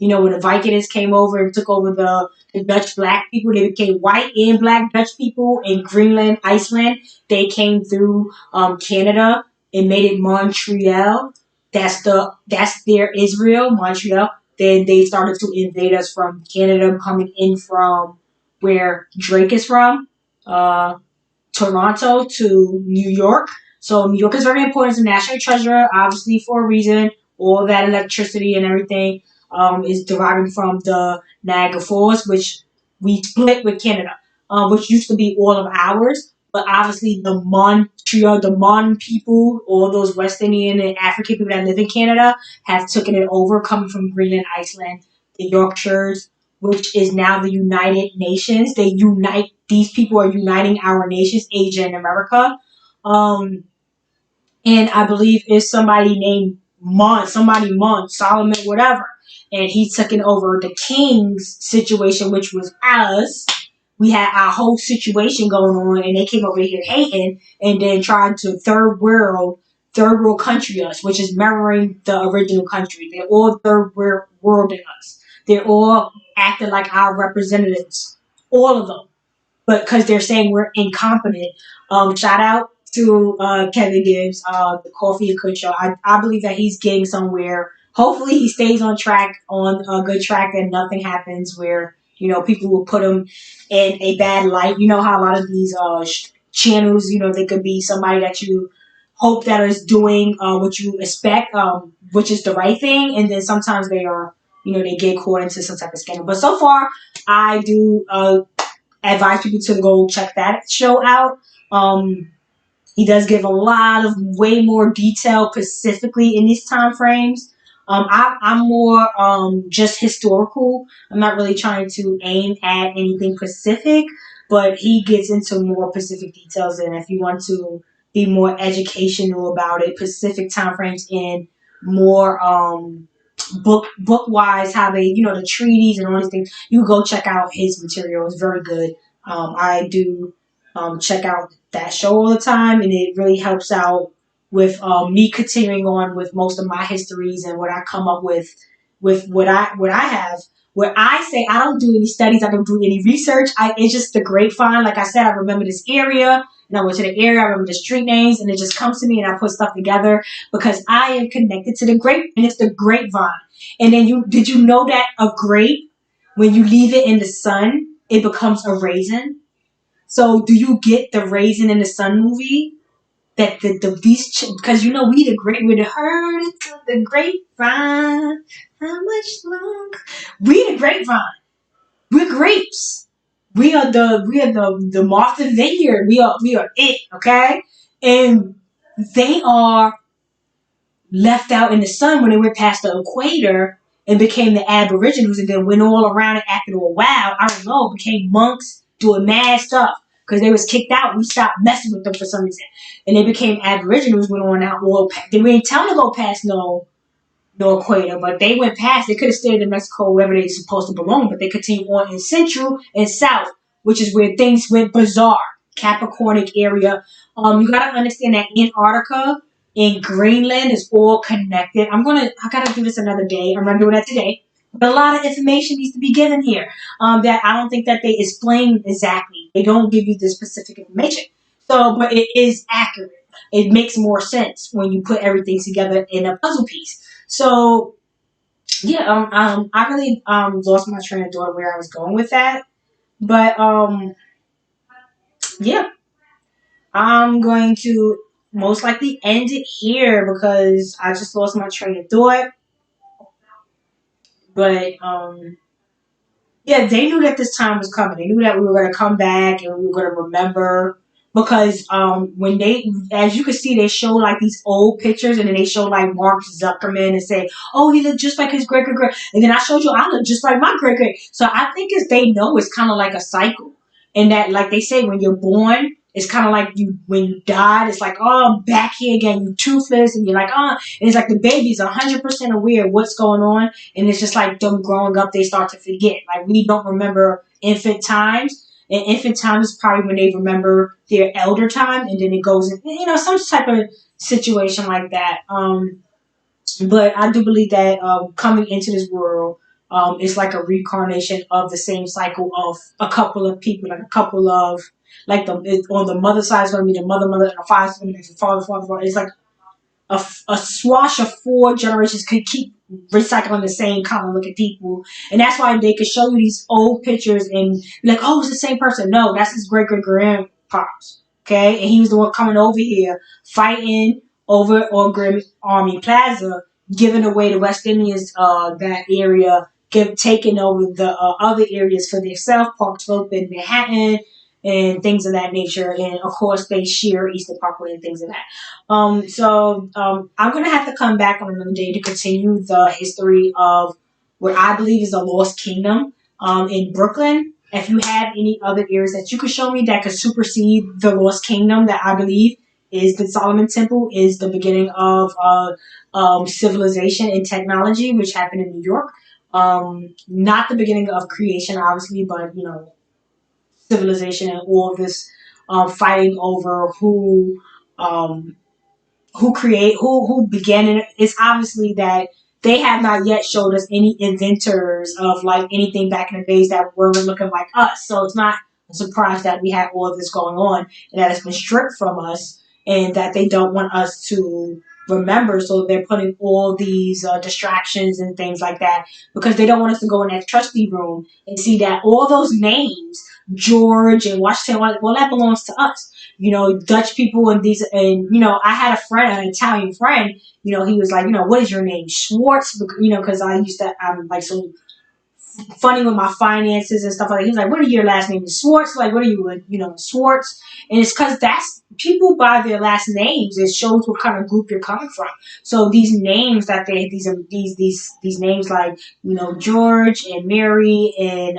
when the Vikings came over and took over the Dutch black people, they became white and black Dutch people in Greenland, Iceland. They came through Canada and made it Montreal. That's their Israel, Montreal. Then they started to invade us from Canada, coming in from where Drake is from. Uh, Toronto to New York. So New York is very important. It's a national treasure, obviously for a reason. All that electricity and everything is deriving from the Niagara Falls, which we split with Canada, which used to be all of ours. But obviously the Mon people, all those West Indian and African people that live in Canada, have taken it over, coming from Greenland, Iceland, the Yorkshires, which is now the United Nations. These people are uniting our nations, Asia and America. Um, and I believe it's somebody named Solomon, whatever. And he's taken over the king's situation, which was us. We had our whole situation going on, and they came over here hating, and then trying to third world country us, which is mirroring the original country. They're all third world in us. They're all acting like our representatives, all of them, but because they're saying we're incompetent. Shout out to Kevin Gibbs, the Coffee and Cook Show. I believe that he's getting somewhere. Hopefully, he stays on track, on a good track, and nothing happens where people will put him in a bad light. You know how a lot of these channels, they could be somebody that you hope that is doing what you expect, which is the right thing, and then sometimes they are, they get caught into some type of scandal. But so far, I do advise people to go check that show out. He does give a lot of way more detail, specifically in these time frames. I'm more just historical. I'm not really trying to aim at anything specific, but he gets into more specific details. And if you want to be more educational about it, specific time frames in more book wise, how they the treaties and all these things, you go check out his material. It's very good. I do check out that show all the time, and it really helps out with me continuing on with most of my histories and what I come up with what I have. Where I say I don't do any studies, I don't do any research. It's just the grapevine. Like I said, I remember this area, and I went to the area. I remember the street names, and it just comes to me, and I put stuff together because I am connected to the grape, and it's the grapevine. And then did you know that a grape, when you leave it in the sun, it becomes a raisin? So do you get the Raisin in the Sun movie? That these because we the great we the heard the grapevine. How much longer? We the grapevine. We're grapes. We are the Martha Vineyard. We are it. Okay, and they are left out in the sun when they went past the equator and became the Aboriginals, and then went all around and acted all wild. I don't know, became monks doing mad stuff because they was kicked out. We stopped messing with them for some reason, and they became Aboriginals. Went on out. Well, they didn't tell them to go past no equator, but they went past. They could have stayed in Mexico wherever they supposed to belong, but they continued on in Central and South, which is where things went bizarre. Capricornic area. You gotta understand that Antarctica and Greenland is all connected. I gotta do this another day. I'm gonna do that today. But a lot of information needs to be given here. That I don't think that they explain exactly. They don't give you the specific information. So, but it is accurate. It makes more sense when you put everything together in a puzzle piece. So yeah, I really lost my train of thought where I was going with that, but yeah, I'm going to most likely end it here because I just lost my train of thought. But yeah, they knew that this time was coming. They knew that we were going to come back and we were going to remember because when they, as you can see, they show like these old pictures and then they show like Mark Zuckerman and say, "Oh, he looked just like his great great great," and then I showed you I look just like my great great. So I think as they know, it's kind of like a cycle, and that like they say when you're born. It's kind of like you when you died. It's like, oh, I'm back here again. You toothless, and you're like, oh, and it's like the baby's 100% aware of what's going on, and it's just like them growing up, they start to forget. Like we don't remember infant times, and infant times is probably when they remember their elder time, and then it goes in, some type of situation like that. But I do believe that coming into this world, It's like a reincarnation of the same cycle of a couple of people, like a couple of like on the mother side is going to be the mother, and the father is going to be the father. It's like a swash of four generations could keep recycling the same kind of looking people. And that's why they could show you these old pictures and be like, oh, it's the same person. No, that's his great grandpops. Okay? And he was the one coming over here fighting over on Army Plaza, giving away the West Indians that area, taking over the other areas for themselves, Park Slope in Manhattan, and things of that nature. And of course, they share Eastern Parkway and things of that. I'm gonna have to come back on another day to continue the history of what I believe is the Lost Kingdom in Brooklyn. If you have any other areas that you could show me that could supersede the Lost Kingdom, that I believe is the Solomon Temple, is the beginning of civilization and technology, which happened in New York. Not the beginning of creation, obviously, but civilization and all of this fighting over um, who began it. It's obviously that they have not yet showed us any inventors of like anything back in the days that were looking like us. So it's not a surprise that we have all of this going on and that it's been stripped from us and that they don't want us to remember. So they're putting all these distractions and things like that because they don't want us to go in that trustee room and see that all those names, George and Washington, well, that belongs to us. Dutch people and these, and I had a friend, an Italian friend. He was like, what is your name, Schwartz? Because I'm like so funny with my finances and stuff like that. He was like, what are your last name? Schwartz? Like, what are you, Schwartz? And it's because that's people by their last names. It shows what kind of group you're coming from. So these names that these names like George and Mary and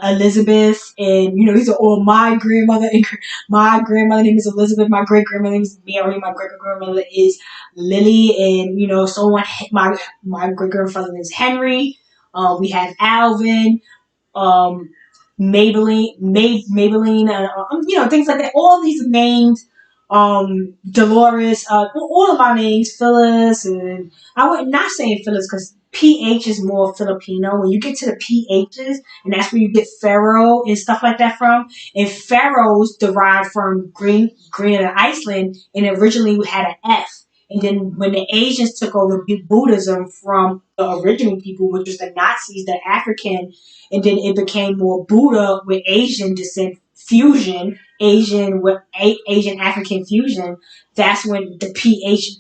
Elizabeth, and these are all my grandmother, and my grandmother name is Elizabeth, my great grandmother name is Mary, my great grandmother is Lily, and so on. My great grandfather name is Henry. We have Alvin, um, Maybelline, things like that. All these names, Dolores, all of our names, Phyllis, and I would not say Phyllis because PH is more Filipino. When you get to the PHs, and that's where you get Pharaoh and stuff like that from. And Pharaohs derived from Greenland and Iceland, and originally had an F. And then when the Asians took over Buddhism from the original people, which was the Nazis, the African, and then it became more Buddha with Asian descent fusion, Asian African fusion. That's when the PH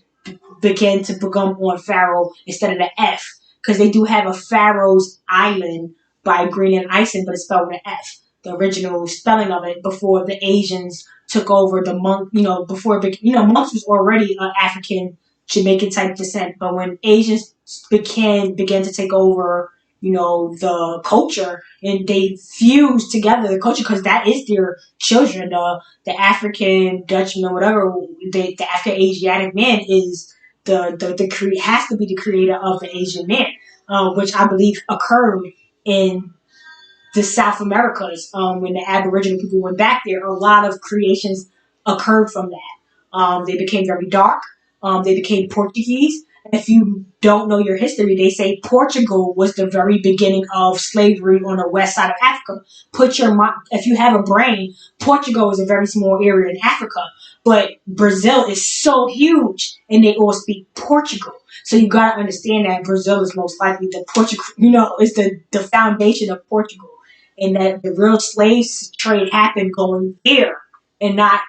began to become on Pharaoh instead of the F, because they do have a Pharaoh's Island by Greenland Iceland, but it's spelled with an F. The original spelling of it before the Asians took over the monk. Before monks was already an African Jamaican type descent, but when Asians began to take over, the culture, and they fused together the culture because that is their children. The African Dutchman, whatever, the African Asiatic man is has to be the creator of the Asian man, which I believe occurred in the South Americas, when the Aboriginal people went back there. A lot of creations occurred from that. They became very dark. They became Portuguese. If you don't know your history, they say Portugal was the very beginning of slavery on the west side of Africa. If you have a brain, Portugal is a very small area in Africa, but Brazil is so huge, and they all speak Portugal. So you gotta understand that Brazil is most likely the Portugal, is the foundation of Portugal, and that the real slave trade happened going there and not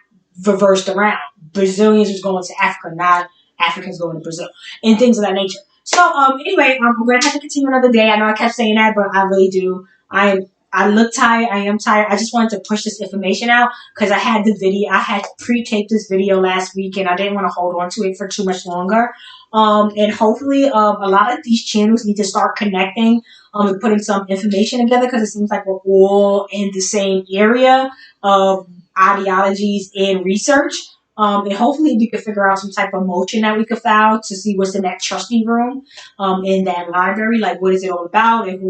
reversed around. Brazilians was going to Africa, not Africans going to Brazil, and things of that nature. So anyway, I'm gonna have to continue another day. I know I kept saying that, but I really do. I look tired. I am tired. I just wanted to push this information out because I had the video. I had pre-taped this video last week, and I didn't want to hold on to it for too much longer. And hopefully, a lot of these channels need to start connecting and putting some information together, because it seems like we're all in the same area of ideologies and research. And hopefully we could figure out some type of motion that we could file to see what's in that trustee room, in that library. Like, what is it all about, and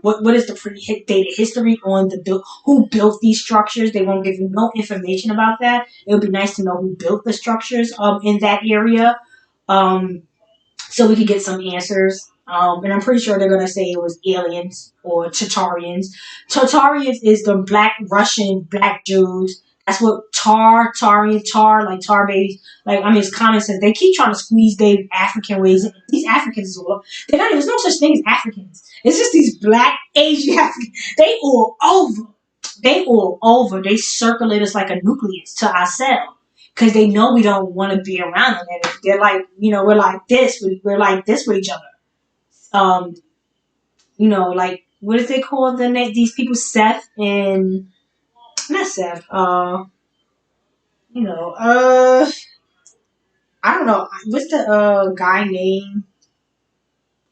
what is the pre-dated history on who built these structures. They won't give you no information about that. It would be nice to know who built the structures in that area, so we could get some answers And I'm pretty sure they're gonna say it was aliens or Tatarians. Tatarians is the black Russian black Jews. That's what tar, like tar babies. Like, I mean, it's common sense. They keep trying to squeeze their African ways. These Africans, they're not, there's no such thing as Africans. It's just these black Asian Africans. They all over. They all over. They circulate us like a nucleus to ourselves because they know we don't want to be around them. And they're like, we're like this. We're like this with each other. Um, like, what is they call the name? These people, Seth and not Seth. You know, I don't know. What's the guy name?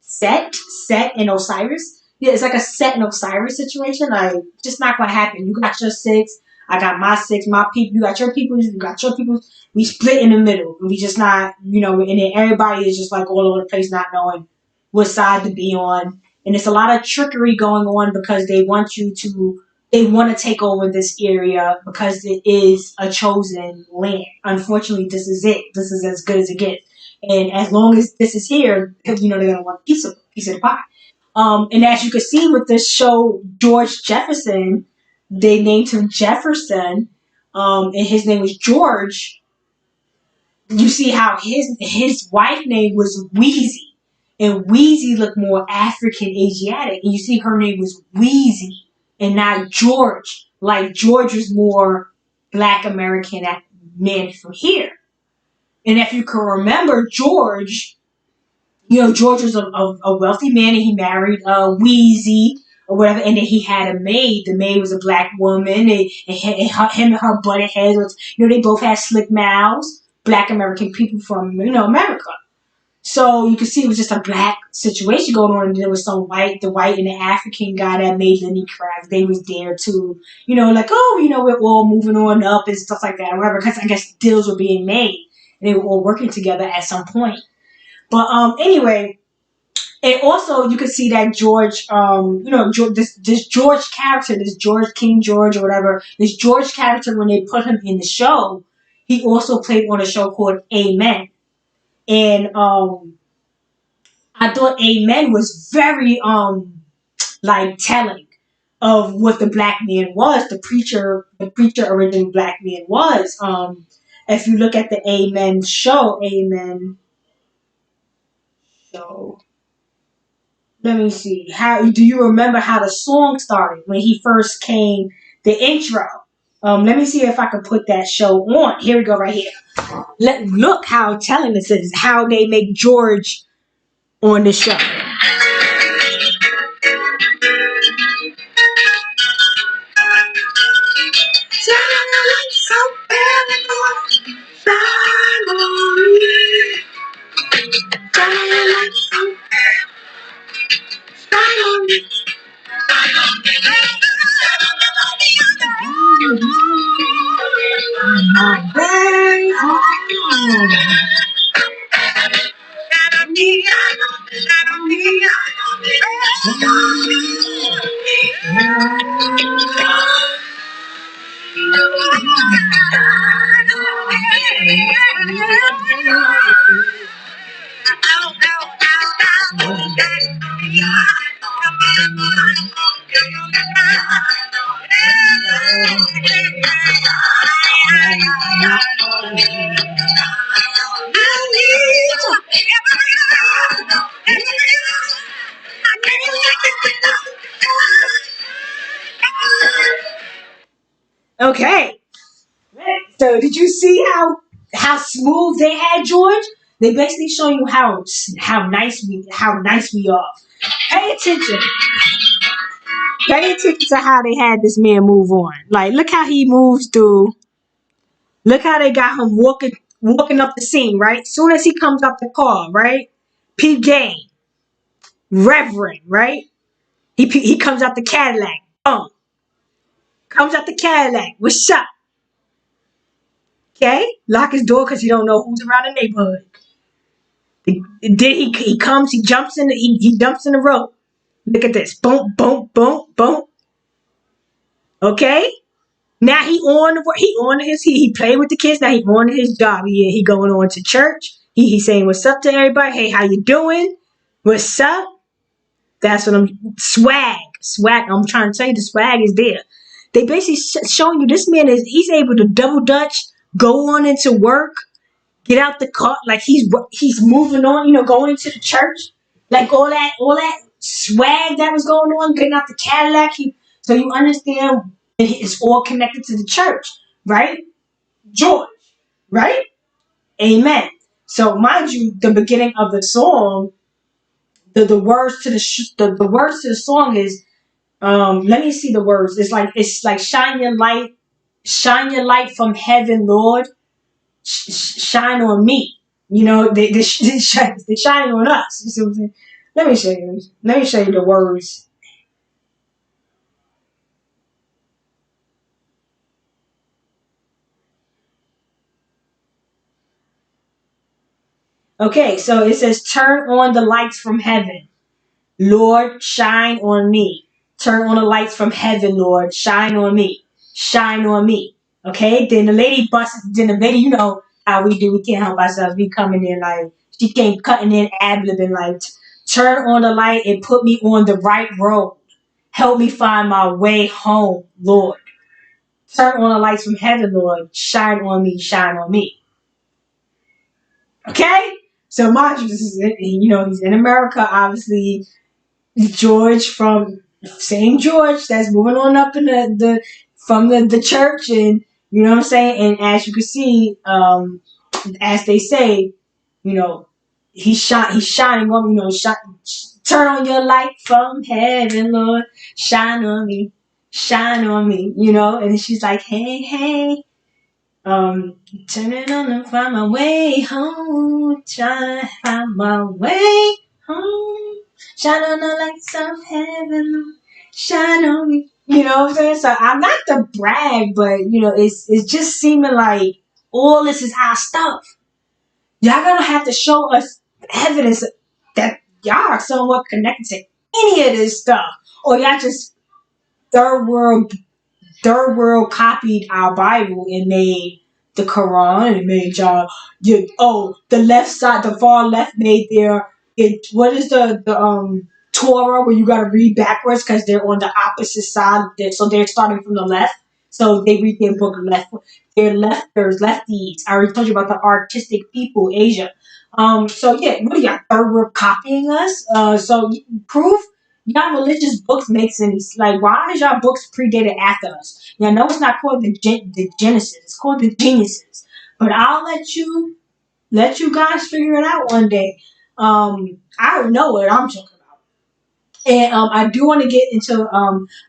Set and Osiris. Yeah, it's like a Set and Osiris situation. Like, just not gonna happen. You got your six, I got my six, my people. You got your people, you got your people. We split in the middle. We just not, and then everybody is just like all over the place, not knowing what side to be on. And it's a lot of trickery going on because they want to take over this area because it is a chosen land. Unfortunately, this is it. This is as good as it gets. And as long as this is here, they're gonna want a piece of the pie. And as you can see with this show, George Jefferson, they named him Jefferson, and his name was George. You see how his wife name was Wheezy, and Wheezy looked more African Asiatic, and you see her name was Wheezy and not George. Like, George was more Black American man from here. And if you can remember, George was a wealthy man, and he married Wheezy or whatever, and then he had a maid. The maid was a black woman, and him and her butted heads. They both had slick mouths. Black American people from America. So you could see it was just a black situation going on, and there was the white and the African guy that made Lenny Kravitz. They was there too, like, we're all moving on up and stuff like that, or whatever. Because I guess deals were being made, and they were all working together at some point. But anyway, and also you could see that George, this George character, this George King George or whatever, this George character, when they put him in the show, he also played on a show called Amen. And I thought Amen was very like telling of what the black man was, the preacher original black man was. If you look at the Amen show, let me see. How do you remember how the song started when he first came? The intro. Let me see if I can put that show on. Here we go, right here. Look how telling this is. How they make George on the show. Okay. So did you see how smooth they had George? They basically show you how nice we are. Pay attention. Pay attention to how they had this man move on. Like, look how he moves through. Look how they got him walking up the scene, right? Soon as he comes up the car, right? Pete Game, Reverend, right? He comes out the Cadillac. Comes out the Cadillac. What's up? Okay, lock his door because you don't know who's around the neighborhood. Then he comes, he jumps in, he dumps in the road. Look at this, boom, boom, boom, boom. Okay, now he played with the kids. Now he on his job. He going on to church. He saying what's up to everybody. Hey, how you doing? What's up? That's what I'm swag. I'm trying to tell you, the swag is there. They basically showing you this man he's able to double dutch, go on into work, get out the car, like he's moving on, going into the church, like all that swag that was going on, getting out the Cadillac. So you understand it's all connected to the church, right? George, right? Amen. So mind you, the beginning of the song, the words to the words to the song is let me see the words. It's like shine your light from heaven, Lord, shine on me. They're shining on us. You see what I'm saying? Let me show you. Let me show you the words. Okay, so it says, "Turn on the lights from heaven, Lord, shine on me. Turn on the lights from heaven, Lord, shine on me. Shine on me." Okay, then the lady busts. Then the lady, how we do. We can't help ourselves. We coming in like she came cutting in, ad-libbing like, "Turn on the light and put me on the right road. Help me find my way home, Lord. Turn on the lights from heaven, Lord. Shine on me, shine on me." Okay? So mind you, he's in America, obviously. George from same George that's moving on up in the from the church, and you know what I'm saying? And as you can see, as they say, you know, he's shining on, turn on your light from heaven, Lord, shine on me, and she's like, "Hey, hey, um, turn it on and find my way home. Try to find my way home. Shine on the lights of heaven. Shine on me." You know what I'm saying? So I'm not to brag, but it's just seeming like all this is our stuff. Y'all gonna have to show us evidence that y'all are somewhat connected to any of this stuff, or y'all just third world third world copied our Bible and made the Quran and made y'all. The left side, the far left made what is the Torah where you got to read backwards because they're on the opposite side. So they're starting from the left. So they read their book left. They're lefters, lefties. I already told you about the artistic people, Asia. So yeah, what are y'all third world copying us? So proof y'all religious books makes any like why is y'all books predated after us? Yeah, no, it's not called the Genesis. It's called the Geniuses. But I'll let you guys figure it out one day. I don't know what I'm talking about. And I do want to get into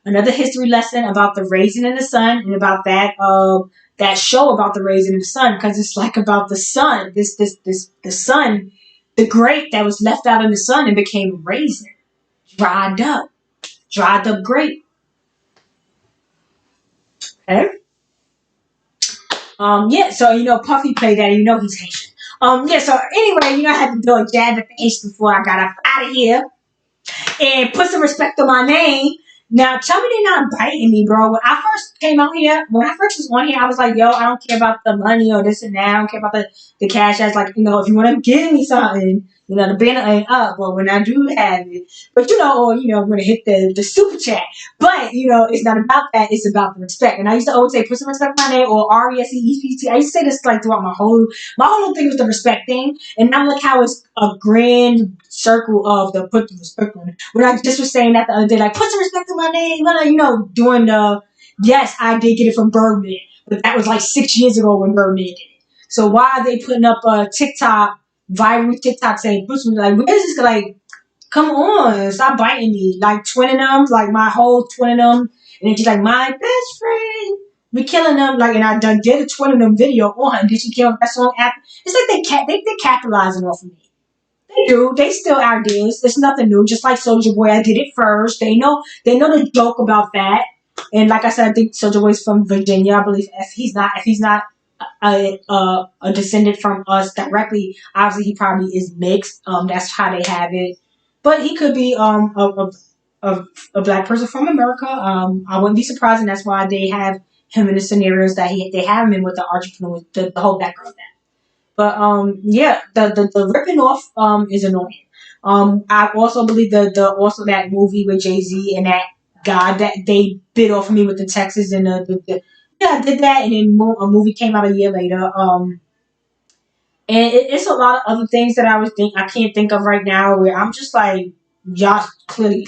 another history lesson about the raisin in the sun and about that show about the raisin in the sun because it's like about the sun. This the sun, the grape that was left out in the sun and became a raisin, dried up grape. Okay. Yeah, so Puffy played that, and he's Haitian. Yeah, so anyway, I had to do a jab at the H before I got up out of here and put some respect on my name. Now, tell me they're not biting me, bro. When I first came out here, when I first was on here, I was like, yo, I don't care about the money or this and that. I don't care about the cash. I was like, if you want to give me something, the banner ain't up. But when I do have it, but I'm going to hit the super chat. But, it's not about that. It's about the respect. And I used to always say, put some respect on my name or RESPECT. I used to say this like throughout my whole thing was the respect thing. And now look how it's a grand circle of the put the respect on it. When I just was saying that the other day, like, put some respect on my name, doing yes, I did get it from Birdman, but that was like 6 years ago when Birdman did it. So why are they putting up a viral TikTok saying, put some, like, where's this, like, come on, stop biting me, like, twinning them, like, my whole twinning them, and then she's like, my best friend, we killing them, like, and I done did a twinning them video on her, and did she kill that song after? It's like they're capitalizing off of me. They do. They steal ideas. It's nothing new. Just like Soldier Boy, I did it first. They know. They know the joke about that. And like I said, I think Soldier Boy's from Virginia. I believe if he's not a descendant from us directly, obviously he probably is mixed. That's how they have it. But he could be a black person from America. I wouldn't be surprised, and that's why they have him in the scenarios that they have him in with the entrepreneur, the whole background. But yeah, the ripping off is annoying. I also believe the also that movie with Jay-Z and that guy that they bit off of me with the Texas and the yeah, I did that, and then a movie came out a year later. And it's a lot of other things that I can't think of right now where I'm just like, y'all clearly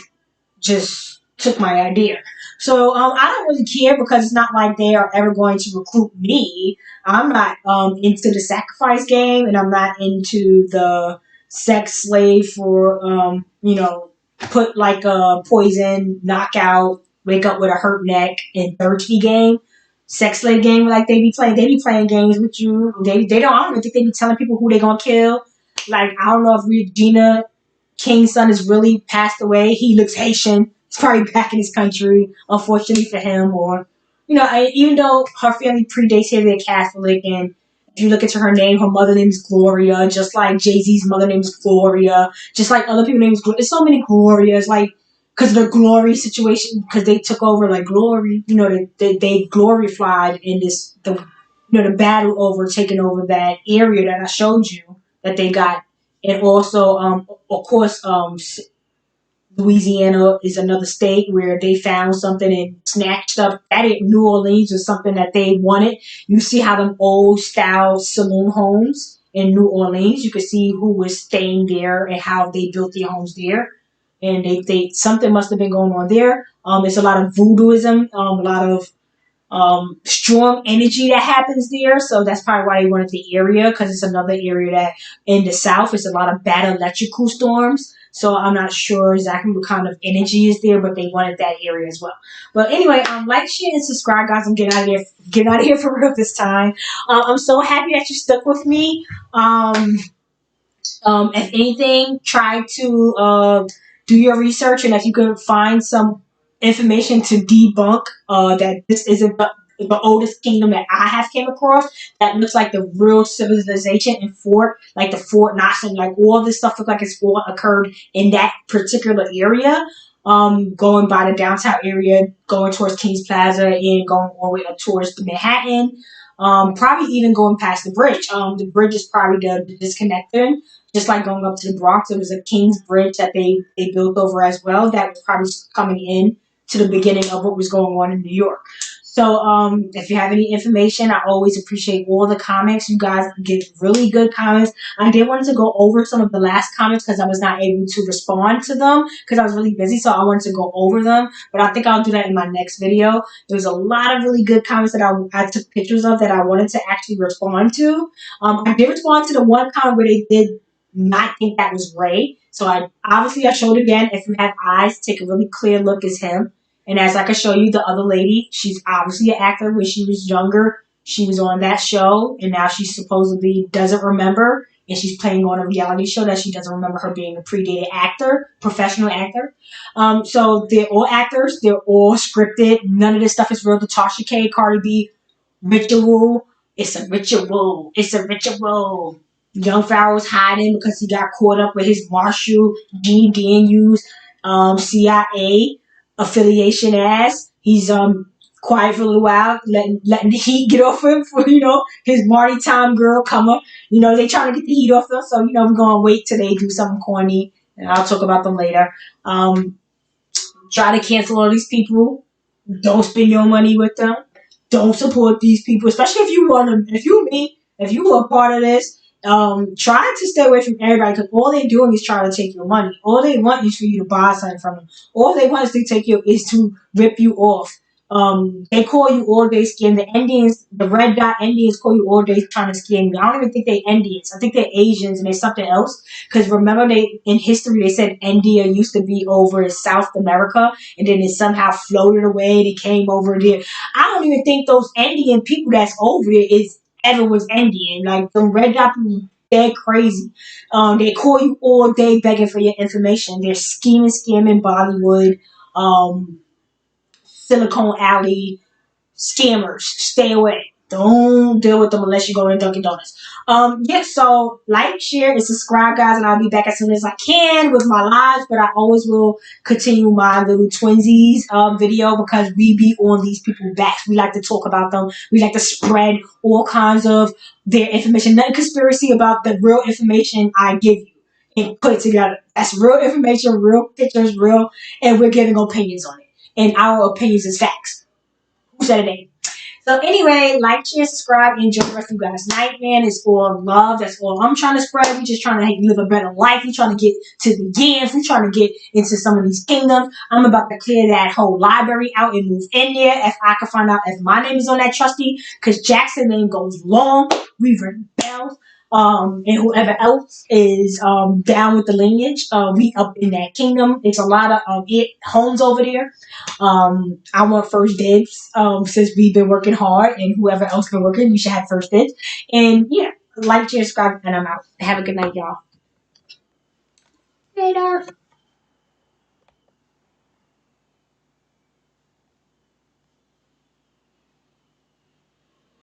just took my idea. So I don't really care because it's not like they are ever going to recruit me. I'm not into the sacrifice game, and I'm not into the sex slave for put like a poison, knockout, wake up with a hurt neck, and thirsty game. Sex slave game like they be playing. They be playing games with you. They don't. I don't even think they be telling people who they gonna kill. Like I don't know if Regina King's son is really passed away. He looks Haitian. He's probably back in his country, unfortunately for him. Or, even though her family predates here, they're Catholic. And if you look into her name, her mother name is Gloria, just like Jay Z's mother name is Gloria, just like other people's names. There's so many Glorias, like, because of the glory situation, because they took over, like, glory. They glorified in the battle over taking over that area that I showed you that they got. And also, of course, Louisiana is another state where they found something and snatched up. That New Orleans was something that they wanted. You see how them old style saloon homes in New Orleans. You could see who was staying there and how they built their homes there. And they something must have been going on there. It's a lot of voodooism, a lot of strong energy that happens there. So that's probably why they wanted the area, because it's another area that in the south it's a lot of bad electrical storms. So I'm not sure exactly what kind of energy is there, but they wanted that area as well. But anyway, like, share, and subscribe, guys. I'm getting out of here. Getting out of here for real this time. I'm so happy that you stuck with me. If anything, try to do your research, and if you can find some information to debunk that this isn't the oldest kingdom that I have came across, that looks like the real civilization in Fort, like the Fort Knox, and like all this stuff look like it's all occurred in that particular area. Going by the downtown area, going towards Kings Plaza, and going all the way up towards the Manhattan. Probably even going past the bridge. The bridge is probably the disconnector. Just like going up to the Bronx, there was a King's Bridge that they built over as well. That was probably coming in to the beginning of what was going on in New York. So if you have any information, I always appreciate all the comments. You guys give really good comments. I did want to go over some of the last comments because I was not able to respond to them because I was really busy. So I wanted to go over them. But I think I'll do that in my next video. There was a lot of really good comments that I took pictures of that I wanted to actually respond to. I did respond to the one comment where they did not think that was Ray. So I showed again. If you have eyes, take a really clear look as him. And as I can show you, the other lady, she's obviously an actor. When she was younger, she was on that show, and now she supposedly doesn't remember, and she's playing on a reality show that she doesn't remember her being a predated actor, professional actor. So they're all actors. They're all scripted. None of this stuff is real. The Tasha K, Cardi B, ritual. It's a ritual. It's a ritual. Young Pharaoh's hiding because he got caught up with his Marshall, GDNU's, CIA affiliation ass. He's quiet for a little while, letting the heat get off him for his Marty Time girl come up. They trying to get the heat off them, so we're gonna wait till they do something corny, and I'll talk about them later. Try to cancel all these people. Don't spend your money with them. Don't support these people, especially if you want them. If you were a part of this, try to stay away from everybody, because all they're doing is trying to take your money. All they want is for you to buy something from them. All they want is to rip you off. They call you all day scam. The Indians, the red dot Indians, call you all day trying to scam you. I don't even think they're Indians. I think they're Asians and they're something else. Because remember, in history they said India used to be over in South America, and then it somehow floated away. They came over there. I don't even think those Indian people that's over there ever was Indian. Like some red dot people, they're crazy. They call you all day begging for your information. They're scamming Bollywood. Silicon Alley scammers. Stay away. Don't deal with them unless you go in Dunkin' Donuts. So like, share, and subscribe, guys, and I'll be back as soon as I can with my lives, but I always will continue my little twinsies video, because we be on these people's backs. We like to talk about them. We like to spread all kinds of their information. Nothing conspiracy about the real information I give you. and put it together. That's real information, real pictures, real, and we're giving opinions on it. And our opinions is facts. Who said it ain't? So anyway, like, share, subscribe, enjoy the rest of you guys' night, man. It's all love. That's all I'm trying to spread. We just trying to live a better life. We trying to get to the yams. We trying to get into some of these kingdoms. I'm about to clear that whole library out and move in there. If I can find out if my name is on that trustee, because Jackson name goes long. We rebel. And whoever else is down with the lineage, we up in that kingdom. It's a lot of homes over there. I want first dibs. Since we've been working hard, and whoever else been working, we should have first dibs. And yeah, like, share, subscribe, and I'm out. Have a good night, y'all. Later.